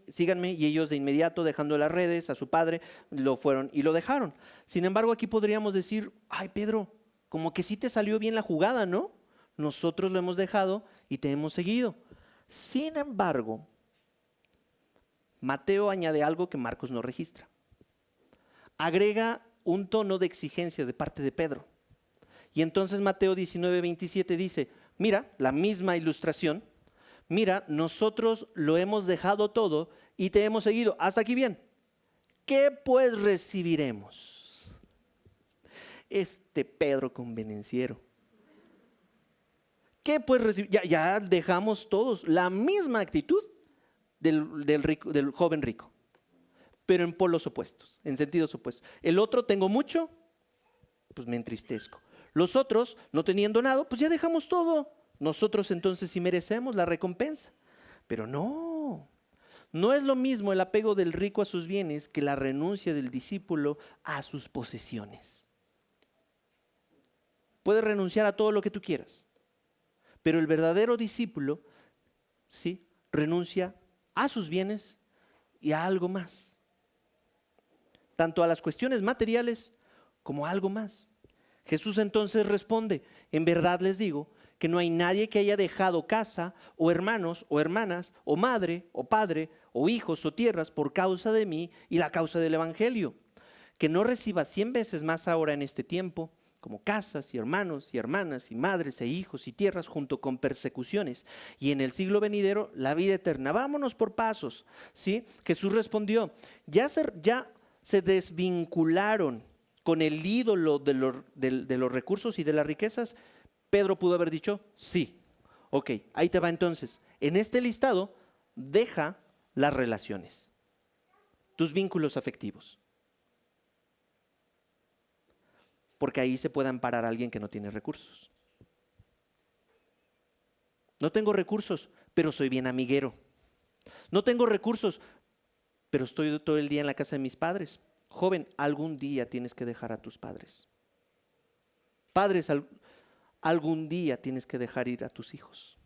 Y ellos de inmediato, dejando las redes a su padre, lo fueron y lo dejaron. Sin embargo, aquí podríamos decir, ay Pedro, como que sí te salió bien la jugada, ¿no? Nosotros lo hemos dejado y te hemos seguido. Sin embargo, Mateo añade algo que Marcos no registra. Agrega un tono de exigencia de parte de Pedro. Y entonces Mateo 19, 27 dice, mira, la misma ilustración, mira, nosotros lo hemos dejado todo y te hemos seguido. Hasta aquí bien. ¿Qué pues recibiremos? Este Pedro convenenciero. ¿Qué pues recibir? Ya dejamos todos la misma actitud del joven rico, pero en polos opuestos, en sentidos opuestos. El otro, tengo mucho, pues me entristezco. Los otros, no teniendo nada, pues ya dejamos todo. Nosotros entonces sí merecemos la recompensa. Pero no es lo mismo el apego del rico a sus bienes que la renuncia del discípulo a sus posesiones. Puedes renunciar a todo lo que tú quieras, pero el verdadero discípulo, sí, renuncia a sus bienes y a algo más. Tanto a las cuestiones materiales como a algo más. Jesús entonces responde, en verdad les digo que no hay nadie que haya dejado casa o hermanos o hermanas o madre o padre o hijos o tierras por causa de mí y la causa del evangelio, que no reciba 100 veces más ahora en este tiempo, como casas y hermanos y hermanas y madres e hijos y tierras junto con persecuciones, y en el siglo venidero la vida eterna. Vámonos por pasos, ¿sí? Jesús respondió, ya se desvincularon con el ídolo de los recursos y de las riquezas. Pedro pudo haber dicho, sí. Ok, ahí te va entonces. En este listado, deja las relaciones, tus vínculos afectivos. Porque ahí se puede amparar a alguien que no tiene recursos. No tengo recursos, pero soy bien amiguero. No tengo recursos, pero estoy todo el día en la casa de mis padres. Joven, algún día tienes que dejar a tus padres. Padres, algún día tienes que dejar ir a tus hijos.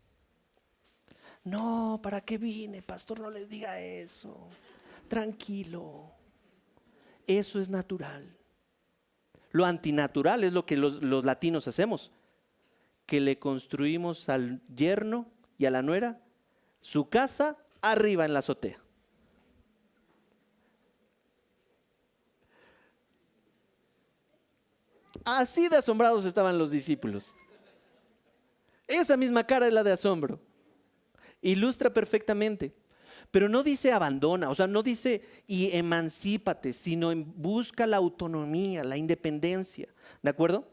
No, ¿para qué vine? Pastor, no les diga eso. Tranquilo. Eso es natural. Lo antinatural es lo que los latinos hacemos, que le construimos al yerno y a la nuera su casa arriba en la azotea. Así de asombrados estaban los discípulos. Esa misma cara es la de asombro. Ilustra perfectamente. Pero no dice abandona, o sea, no dice y emancípate, sino busca la autonomía, la independencia. ¿De acuerdo?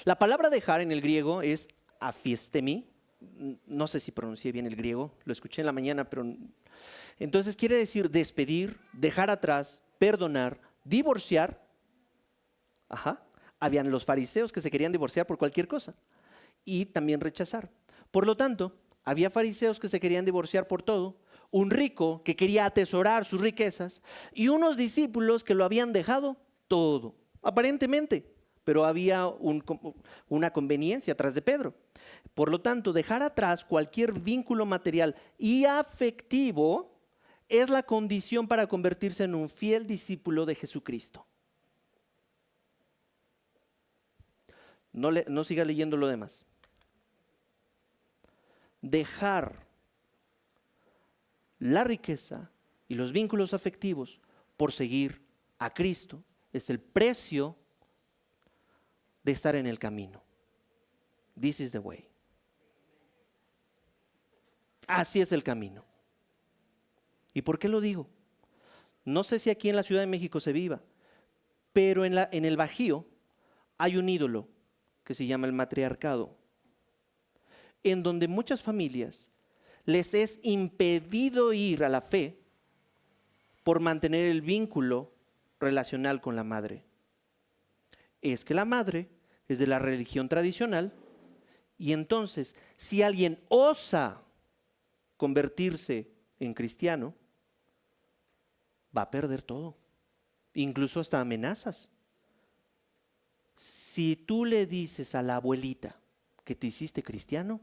La palabra dejar en el griego es afiestemi. No sé si pronuncié bien el griego, lo escuché en la mañana, pero entonces quiere decir despedir, dejar atrás, perdonar, divorciar. Ajá. Habían los fariseos que se querían divorciar por cualquier cosa y también rechazar. Por lo tanto, había fariseos que se querían divorciar por todo, un rico que quería atesorar sus riquezas y unos discípulos que lo habían dejado todo, aparentemente, pero había una conveniencia atrás de Pedro. Por lo tanto, dejar atrás cualquier vínculo material y afectivo es la condición para convertirse en un fiel discípulo de Jesucristo. No siga leyendo lo demás. Dejar la riqueza y los vínculos afectivos por seguir a Cristo es el precio de estar en el camino. This is the way. Así es el camino. ¿Y por qué lo digo? No sé si aquí en la Ciudad de México se viva, pero en el Bajío hay un ídolo que se llama el matriarcado, en donde muchas familias les es impedido ir a la fe por mantener el vínculo relacional con la madre. Es que la madre es de la religión tradicional. Y entonces, si alguien osa convertirse en cristiano, va a perder todo, incluso hasta amenazas. Si tú le dices a la abuelita que te hiciste cristiano,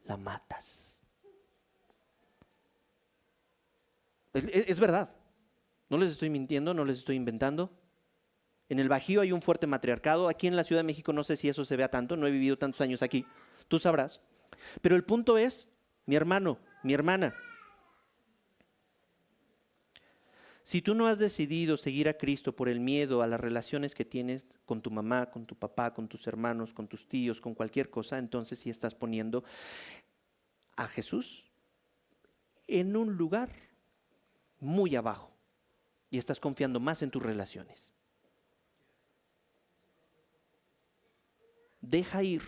la matas. Es verdad. No les estoy mintiendo, no les estoy inventando. En el Bajío hay un fuerte matriarcado. Aquí en la Ciudad de México no sé si eso se vea tanto, no he vivido tantos años aquí. Tú sabrás. Pero el punto es, mi hermano, mi hermana, si tú no has decidido seguir a Cristo por el miedo a las relaciones que tienes con tu mamá, con tu papá, con tus hermanos, con tus tíos, con cualquier cosa, entonces sí estás poniendo a Jesús en un lugar muy abajo y estás confiando más en tus relaciones. Deja ir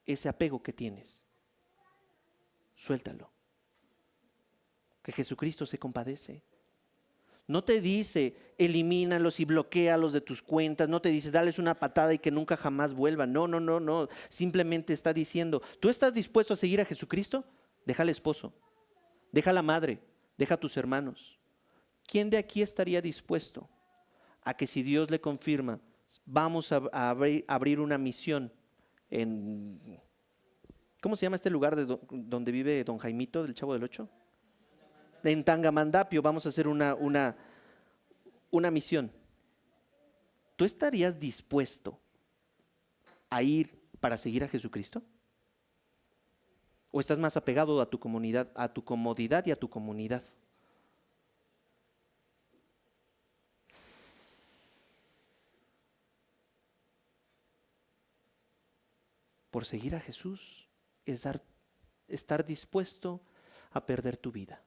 ese apego que tienes. Suéltalo. Que Jesucristo se compadece. No te dice, elimínalos y bloquéalos de tus cuentas. No te dice, dales una patada y que nunca jamás vuelvan. No. Simplemente está diciendo, ¿tú estás dispuesto a seguir a Jesucristo? Deja al esposo, deja a la madre, deja a tus hermanos. ¿Quién de aquí estaría dispuesto a que si Dios le confirma, vamos a abrir una misión en... ¿Cómo se llama este lugar donde vive don Jaimito, del Chavo del Ocho? En Tangamandapio vamos a hacer una misión. ¿Tú estarías dispuesto a ir para seguir a Jesucristo? ¿O estás más apegado a tu comunidad, a tu comodidad y a tu comunidad? Por seguir a Jesús es estar dispuesto a perder tu vida.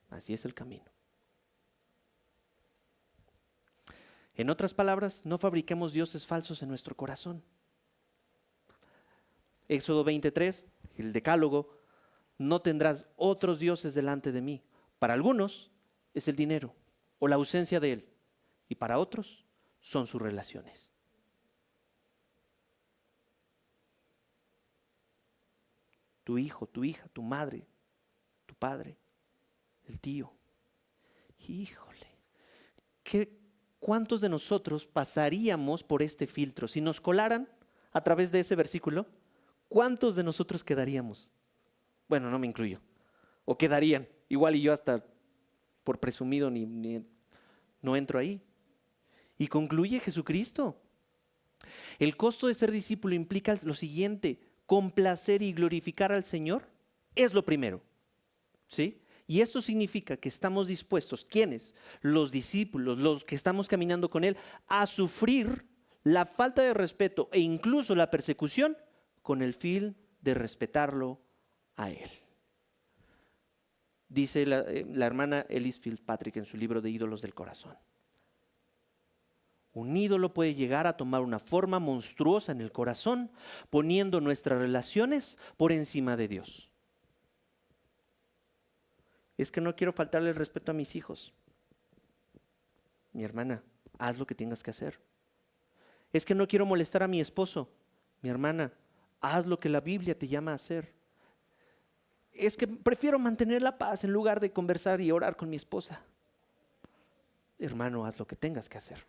Así es el camino. En otras palabras, no fabriquemos dioses falsos en nuestro corazón. Éxodo 23, el decálogo, no tendrás otros dioses delante de mí. Para algunos es el dinero o la ausencia de él, y para otros son sus relaciones. Tu hijo, tu hija, tu madre, tu padre, el tío. Híjole, ¿cuántos de nosotros pasaríamos por este filtro? Si nos colaran a través de ese versículo, ¿cuántos de nosotros quedaríamos? Bueno, no me incluyo. O quedarían. Igual y yo hasta por presumido no entro ahí. Y concluye Jesucristo. El costo de ser discípulo implica lo siguiente: complacer y glorificar al Señor es lo primero. ¿Sí? Y esto significa que estamos dispuestos, ¿quiénes? Los discípulos, los que estamos caminando con Él, a sufrir la falta de respeto e incluso la persecución con el fin de respetarlo a Él. Dice la hermana Ellis Fitzpatrick en su libro de Ídolos del Corazón. Un ídolo puede llegar a tomar una forma monstruosa en el corazón, poniendo nuestras relaciones por encima de Dios. Es que no quiero faltarle el respeto a mis hijos. Mi hermana, haz lo que tengas que hacer. Es que no quiero molestar a mi esposo. Mi hermana, haz lo que la Biblia te llama a hacer. Es que prefiero mantener la paz en lugar de conversar y orar con mi esposa. Hermano, haz lo que tengas que hacer.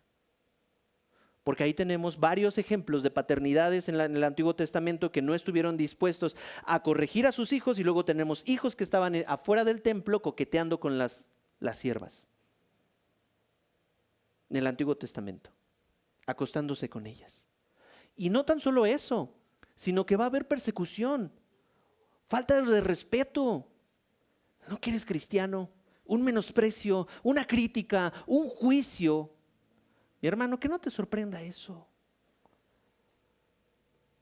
Porque ahí tenemos varios ejemplos de paternidades en el Antiguo Testamento que no estuvieron dispuestos a corregir a sus hijos, y luego tenemos hijos que estaban afuera del templo coqueteando con las siervas en el Antiguo Testamento, acostándose con ellas. Y no tan solo eso, sino que va a haber persecución, falta de respeto. ¿No que eres cristiano? Un menosprecio, una crítica, un juicio. Mi hermano, que no te sorprenda eso.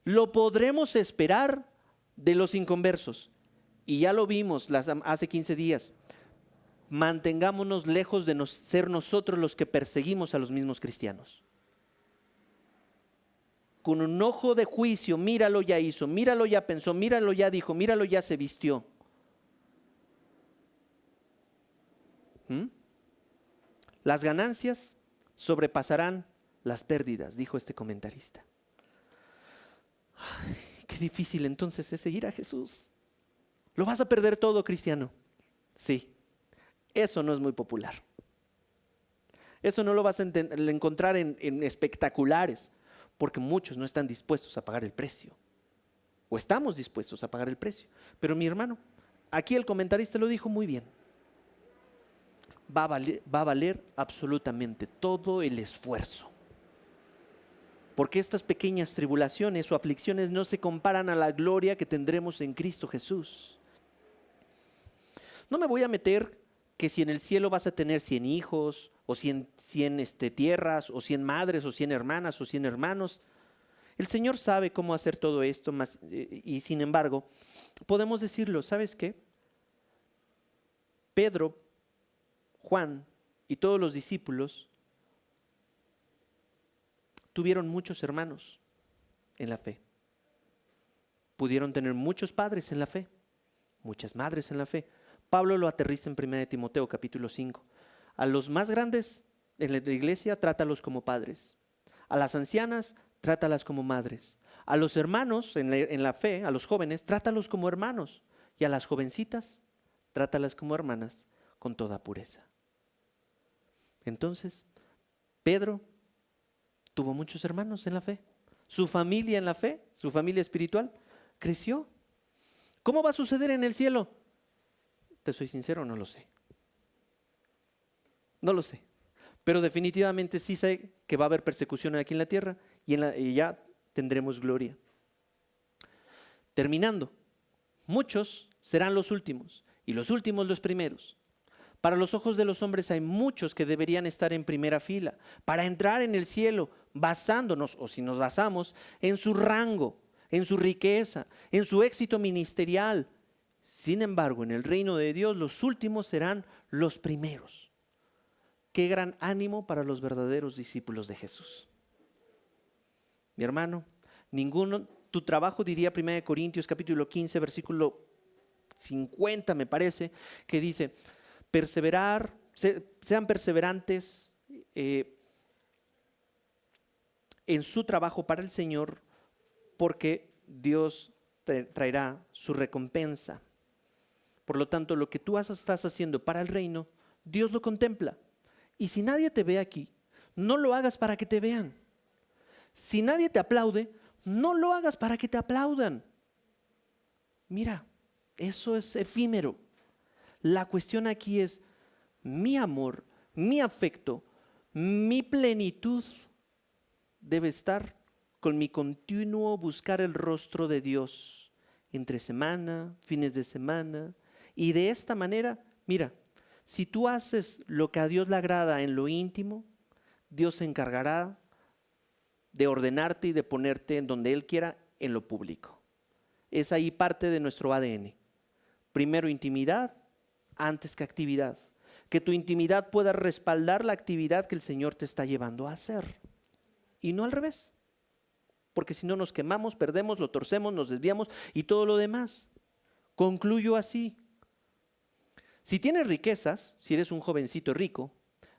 Lo podremos esperar de los inconversos. Y ya lo vimos hace 15 días. Mantengámonos lejos de ser nosotros los que perseguimos a los mismos cristianos. Con un ojo de juicio, míralo ya hizo, míralo ya pensó, míralo ya dijo, míralo ya se vistió. Las ganancias sobrepasarán las pérdidas, dijo este comentarista. Ay, qué difícil entonces es seguir a Jesús. ¿Lo vas a perder todo, cristiano? Sí, eso no es muy popular. Eso no lo vas a encontrar en espectaculares, porque muchos no están dispuestos a pagar el precio. O estamos dispuestos a pagar el precio. Pero mi hermano, aquí el comentarista lo dijo muy bien. Va a valer absolutamente todo el esfuerzo. Porque estas pequeñas tribulaciones o aflicciones no se comparan a la gloria que tendremos en Cristo Jesús. No me voy a meter que si en el cielo vas a tener 100 hijos, o 100 tierras, o 100 madres, o 100 hermanas, o 100 hermanos. El Señor sabe cómo hacer todo esto, y sin embargo, podemos decirlo, ¿sabes qué? Pedro, Juan y todos los discípulos tuvieron muchos hermanos en la fe. Pudieron tener muchos padres en la fe, muchas madres en la fe. Pablo lo aterriza en 1 Timoteo capítulo 5. A los más grandes en la iglesia, trátalos como padres. A las ancianas, trátalas como madres. A los hermanos en la fe, a los jóvenes, trátalos como hermanos. Y a las jovencitas, trátalas como hermanas con toda pureza. Entonces, Pedro tuvo muchos hermanos en la fe. Su familia en la fe, su familia espiritual, creció. ¿Cómo va a suceder en el cielo? Te soy sincero, no lo sé. No lo sé. Pero definitivamente sí sé que va a haber persecución aquí en la tierra y ya tendremos gloria. Terminando, muchos serán los últimos y los últimos los primeros. Para los ojos de los hombres hay muchos que deberían estar en primera fila para entrar en el cielo basándonos, o si nos basamos, en su rango, en su riqueza, en su éxito ministerial. Sin embargo, en el reino de Dios los últimos serán los primeros. Qué gran ánimo para los verdaderos discípulos de Jesús. Mi hermano, tu trabajo, diría 1 Corintios capítulo 15, versículo 50 me parece, que dice, perseverar, sean perseverantes en su trabajo para el Señor, porque Dios traerá su recompensa. Por lo tanto, lo que tú estás haciendo para el reino, Dios lo contempla. Y si nadie te ve aquí, no lo hagas para que te vean. Si nadie te aplaude, no lo hagas para que te aplaudan. Mira, eso es efímero. La cuestión aquí es mi amor, mi afecto, mi plenitud debe estar con mi continuo buscar el rostro de Dios entre semana, fines de semana. Y de esta manera, mira, si tú haces lo que a Dios le agrada en lo íntimo, Dios se encargará de ordenarte y de ponerte en donde Él quiera en lo público. Es ahí parte de nuestro ADN. Primero intimidad antes que actividad. Que tu intimidad pueda respaldar la actividad que el Señor te está llevando a hacer. Y no al revés. Porque si no nos quemamos, perdemos, lo torcemos, nos desviamos y todo lo demás. Concluyo así. Si tienes riquezas, si eres un jovencito rico,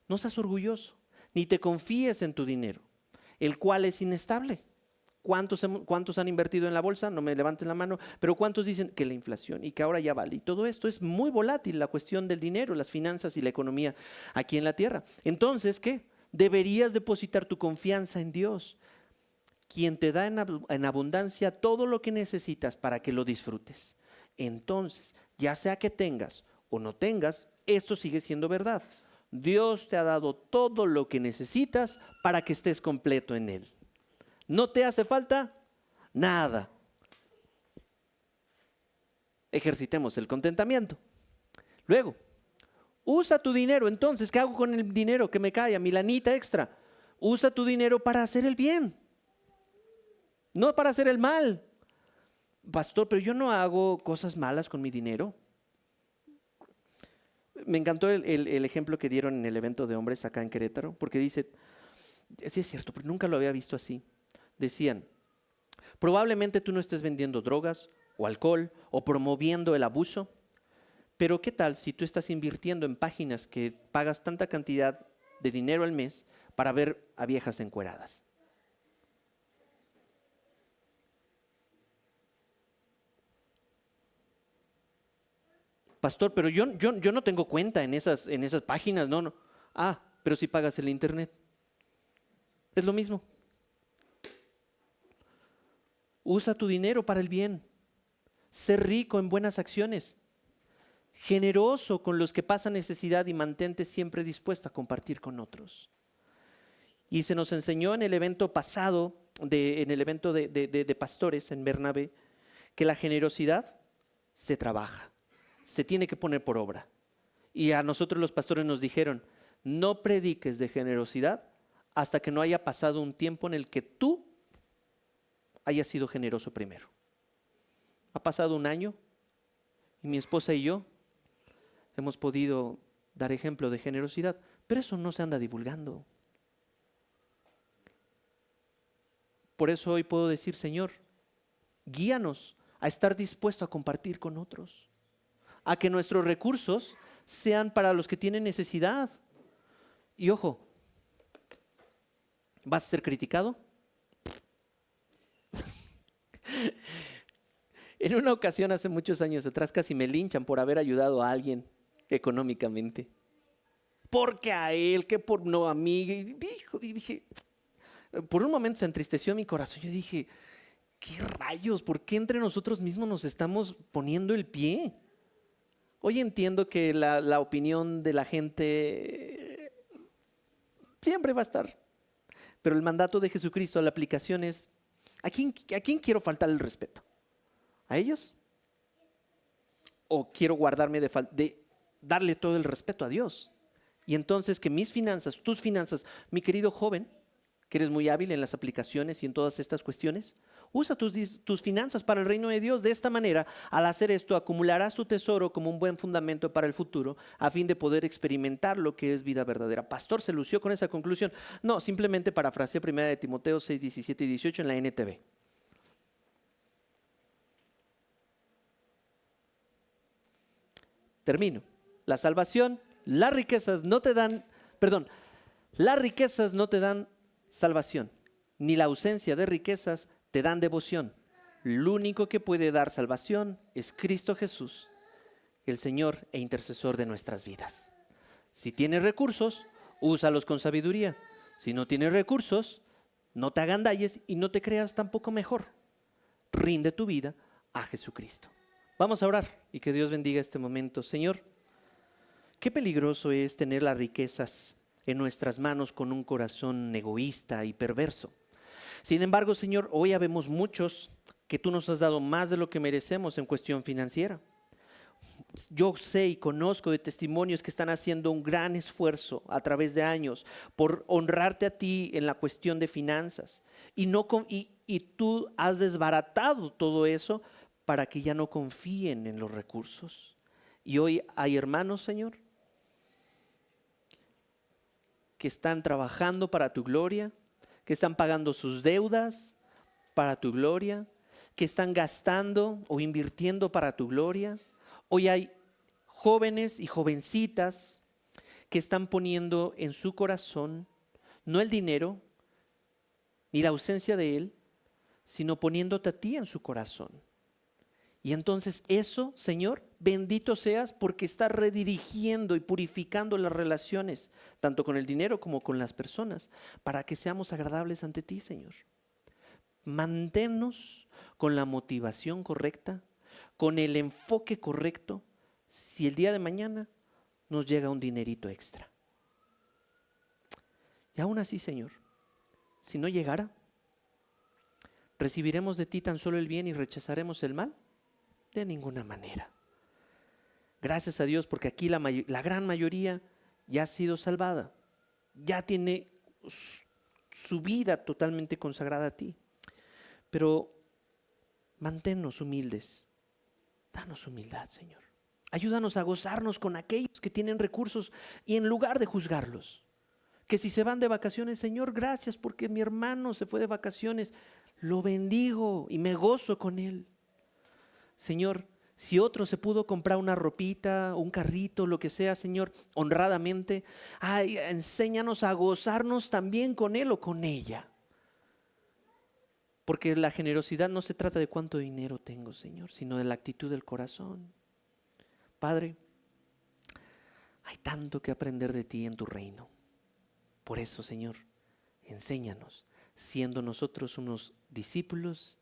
no seas orgulloso, ni te confíes en tu dinero, el cual es inestable. ¿Cuántos han invertido en la bolsa? No me levanten la mano, pero ¿cuántos dicen que la inflación y que ahora ya vale? Y todo esto es muy volátil, la cuestión del dinero, las finanzas y la economía aquí en la tierra. Entonces, ¿qué? Deberías depositar tu confianza en Dios, quien te da en abundancia todo lo que necesitas para que lo disfrutes. Entonces, ya sea que tengas o no tengas, esto sigue siendo verdad. Dios te ha dado todo lo que necesitas para que estés completo en Él. ¿No te hace falta? Nada. Ejercitemos el contentamiento. Luego, usa tu dinero. Entonces, ¿qué hago con el dinero que me cae a mi lanita extra? Usa tu dinero para hacer el bien, no para hacer el mal. Pastor, pero yo no hago cosas malas con mi dinero. Me encantó el ejemplo que dieron en el evento de hombres acá en Querétaro, porque dice, sí es cierto, pero nunca lo había visto así. Decían, probablemente tú no estés vendiendo drogas o alcohol o promoviendo el abuso, pero ¿qué tal si tú estás invirtiendo en páginas que pagas tanta cantidad de dinero al mes para ver a viejas encueradas. Pastor, pero yo no tengo cuenta en esas páginas, no. Ah, pero si pagas el internet. Es lo mismo. Usa tu dinero para el bien. Sé rico en buenas acciones. Generoso con los que pasan necesidad y mantente siempre dispuesto a compartir con otros. Y se nos enseñó en el evento pasado, en el evento de pastores en Bernabé, que la generosidad se trabaja, se tiene que poner por obra. Y a nosotros los pastores nos dijeron, no prediques de generosidad hasta que no haya pasado un tiempo en el que tú hayas sido generoso primero. Ha pasado un año y mi esposa y yo hemos podido dar ejemplo de generosidad, pero eso no se anda divulgando. Por eso hoy puedo decir, Señor, guíanos a estar dispuesto a compartir con otros, a que nuestros recursos sean para los que tienen necesidad. Y ojo, ¿vas a ser criticado? En una ocasión hace muchos años atrás casi me linchan por haber ayudado a alguien económicamente. Porque a él, que por no a mí. Y dije, por un momento se entristeció mi corazón. Yo dije, ¿qué rayos? ¿Por qué entre nosotros mismos nos estamos poniendo el pie? Hoy entiendo que la opinión de la gente siempre va a estar. Pero el mandato de Jesucristo, la aplicación es, ¿a quién quiero faltar el respeto? ¿A ellos? ¿O quiero guardarme de darle todo el respeto a Dios? Y entonces que mis finanzas, tus finanzas, mi querido joven, que eres muy hábil en las aplicaciones y en todas estas cuestiones, usa tus finanzas para el reino de Dios. De esta manera, al hacer esto, acumularás tu tesoro como un buen fundamento para el futuro, a fin de poder experimentar lo que es vida verdadera. Pastor, ¿se lució con esa conclusión? No, simplemente parafraseé 1 de Timoteo 6, 17 y 18 en la NTV. Termino. La salvación, las riquezas no te dan salvación, ni la ausencia de riquezas te dan devoción. Lo único que puede dar salvación es Cristo Jesús, el Señor e intercesor de nuestras vidas. Si tienes recursos, úsalos con sabiduría. Si no tienes recursos, no te agandalles y no te creas tampoco mejor. Rinde tu vida a Jesucristo. Vamos a orar y que Dios bendiga este momento. Señor, qué peligroso es tener las riquezas en nuestras manos con un corazón egoísta y perverso. Sin embargo, Señor, hoy habemos muchos que tú nos has dado más de lo que merecemos en cuestión financiera. Yo sé y conozco de testimonios que están haciendo un gran esfuerzo a través de años por honrarte a ti en la cuestión de finanzas. Y tú has desbaratado todo eso para que ya no confíen en los recursos. Y hoy hay hermanos, Señor, que están trabajando para tu gloria, que están pagando sus deudas para tu gloria, que están gastando o invirtiendo para tu gloria. Hoy hay jóvenes y jovencitas que están poniendo en su corazón no el dinero ni la ausencia de él, sino poniéndote a ti en su corazón. Y entonces eso, Señor, bendito seas porque estás redirigiendo y purificando las relaciones, tanto con el dinero como con las personas, para que seamos agradables ante ti, Señor. Manténnos con la motivación correcta, con el enfoque correcto, si el día de mañana nos llega un dinerito extra. Y aún así, Señor, si no llegara, ¿recibiremos de ti tan solo el bien y rechazaremos el mal? De ninguna manera. Gracias a Dios porque aquí la gran mayoría ya ha sido salvada, ya tiene su vida totalmente consagrada a ti. Pero manténnos humildes, danos humildad, Señor. Ayúdanos a gozarnos con aquellos que tienen recursos y en lugar de juzgarlos, que si se van de vacaciones, Señor, gracias porque mi hermano se fue de vacaciones, lo bendigo y me gozo con él. Señor, Si otro se pudo comprar una ropita, un carrito, lo que sea, Señor, honradamente, ay, enséñanos a gozarnos también con él o con ella. Porque la generosidad no se trata de cuánto dinero tengo, Señor, sino de la actitud del corazón. Padre, hay tanto que aprender de ti en tu reino. Por eso, Señor, enséñanos, siendo nosotros unos discípulos,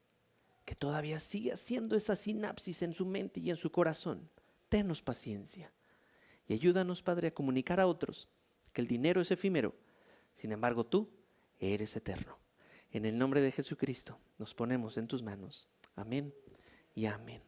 que todavía sigue haciendo esa sinapsis en su mente y en su corazón. Tenos paciencia y ayúdanos, Padre, a comunicar a otros que el dinero es efímero, sin embargo tú eres eterno. En el nombre de Jesucristo nos ponemos en tus manos. Amén y amén.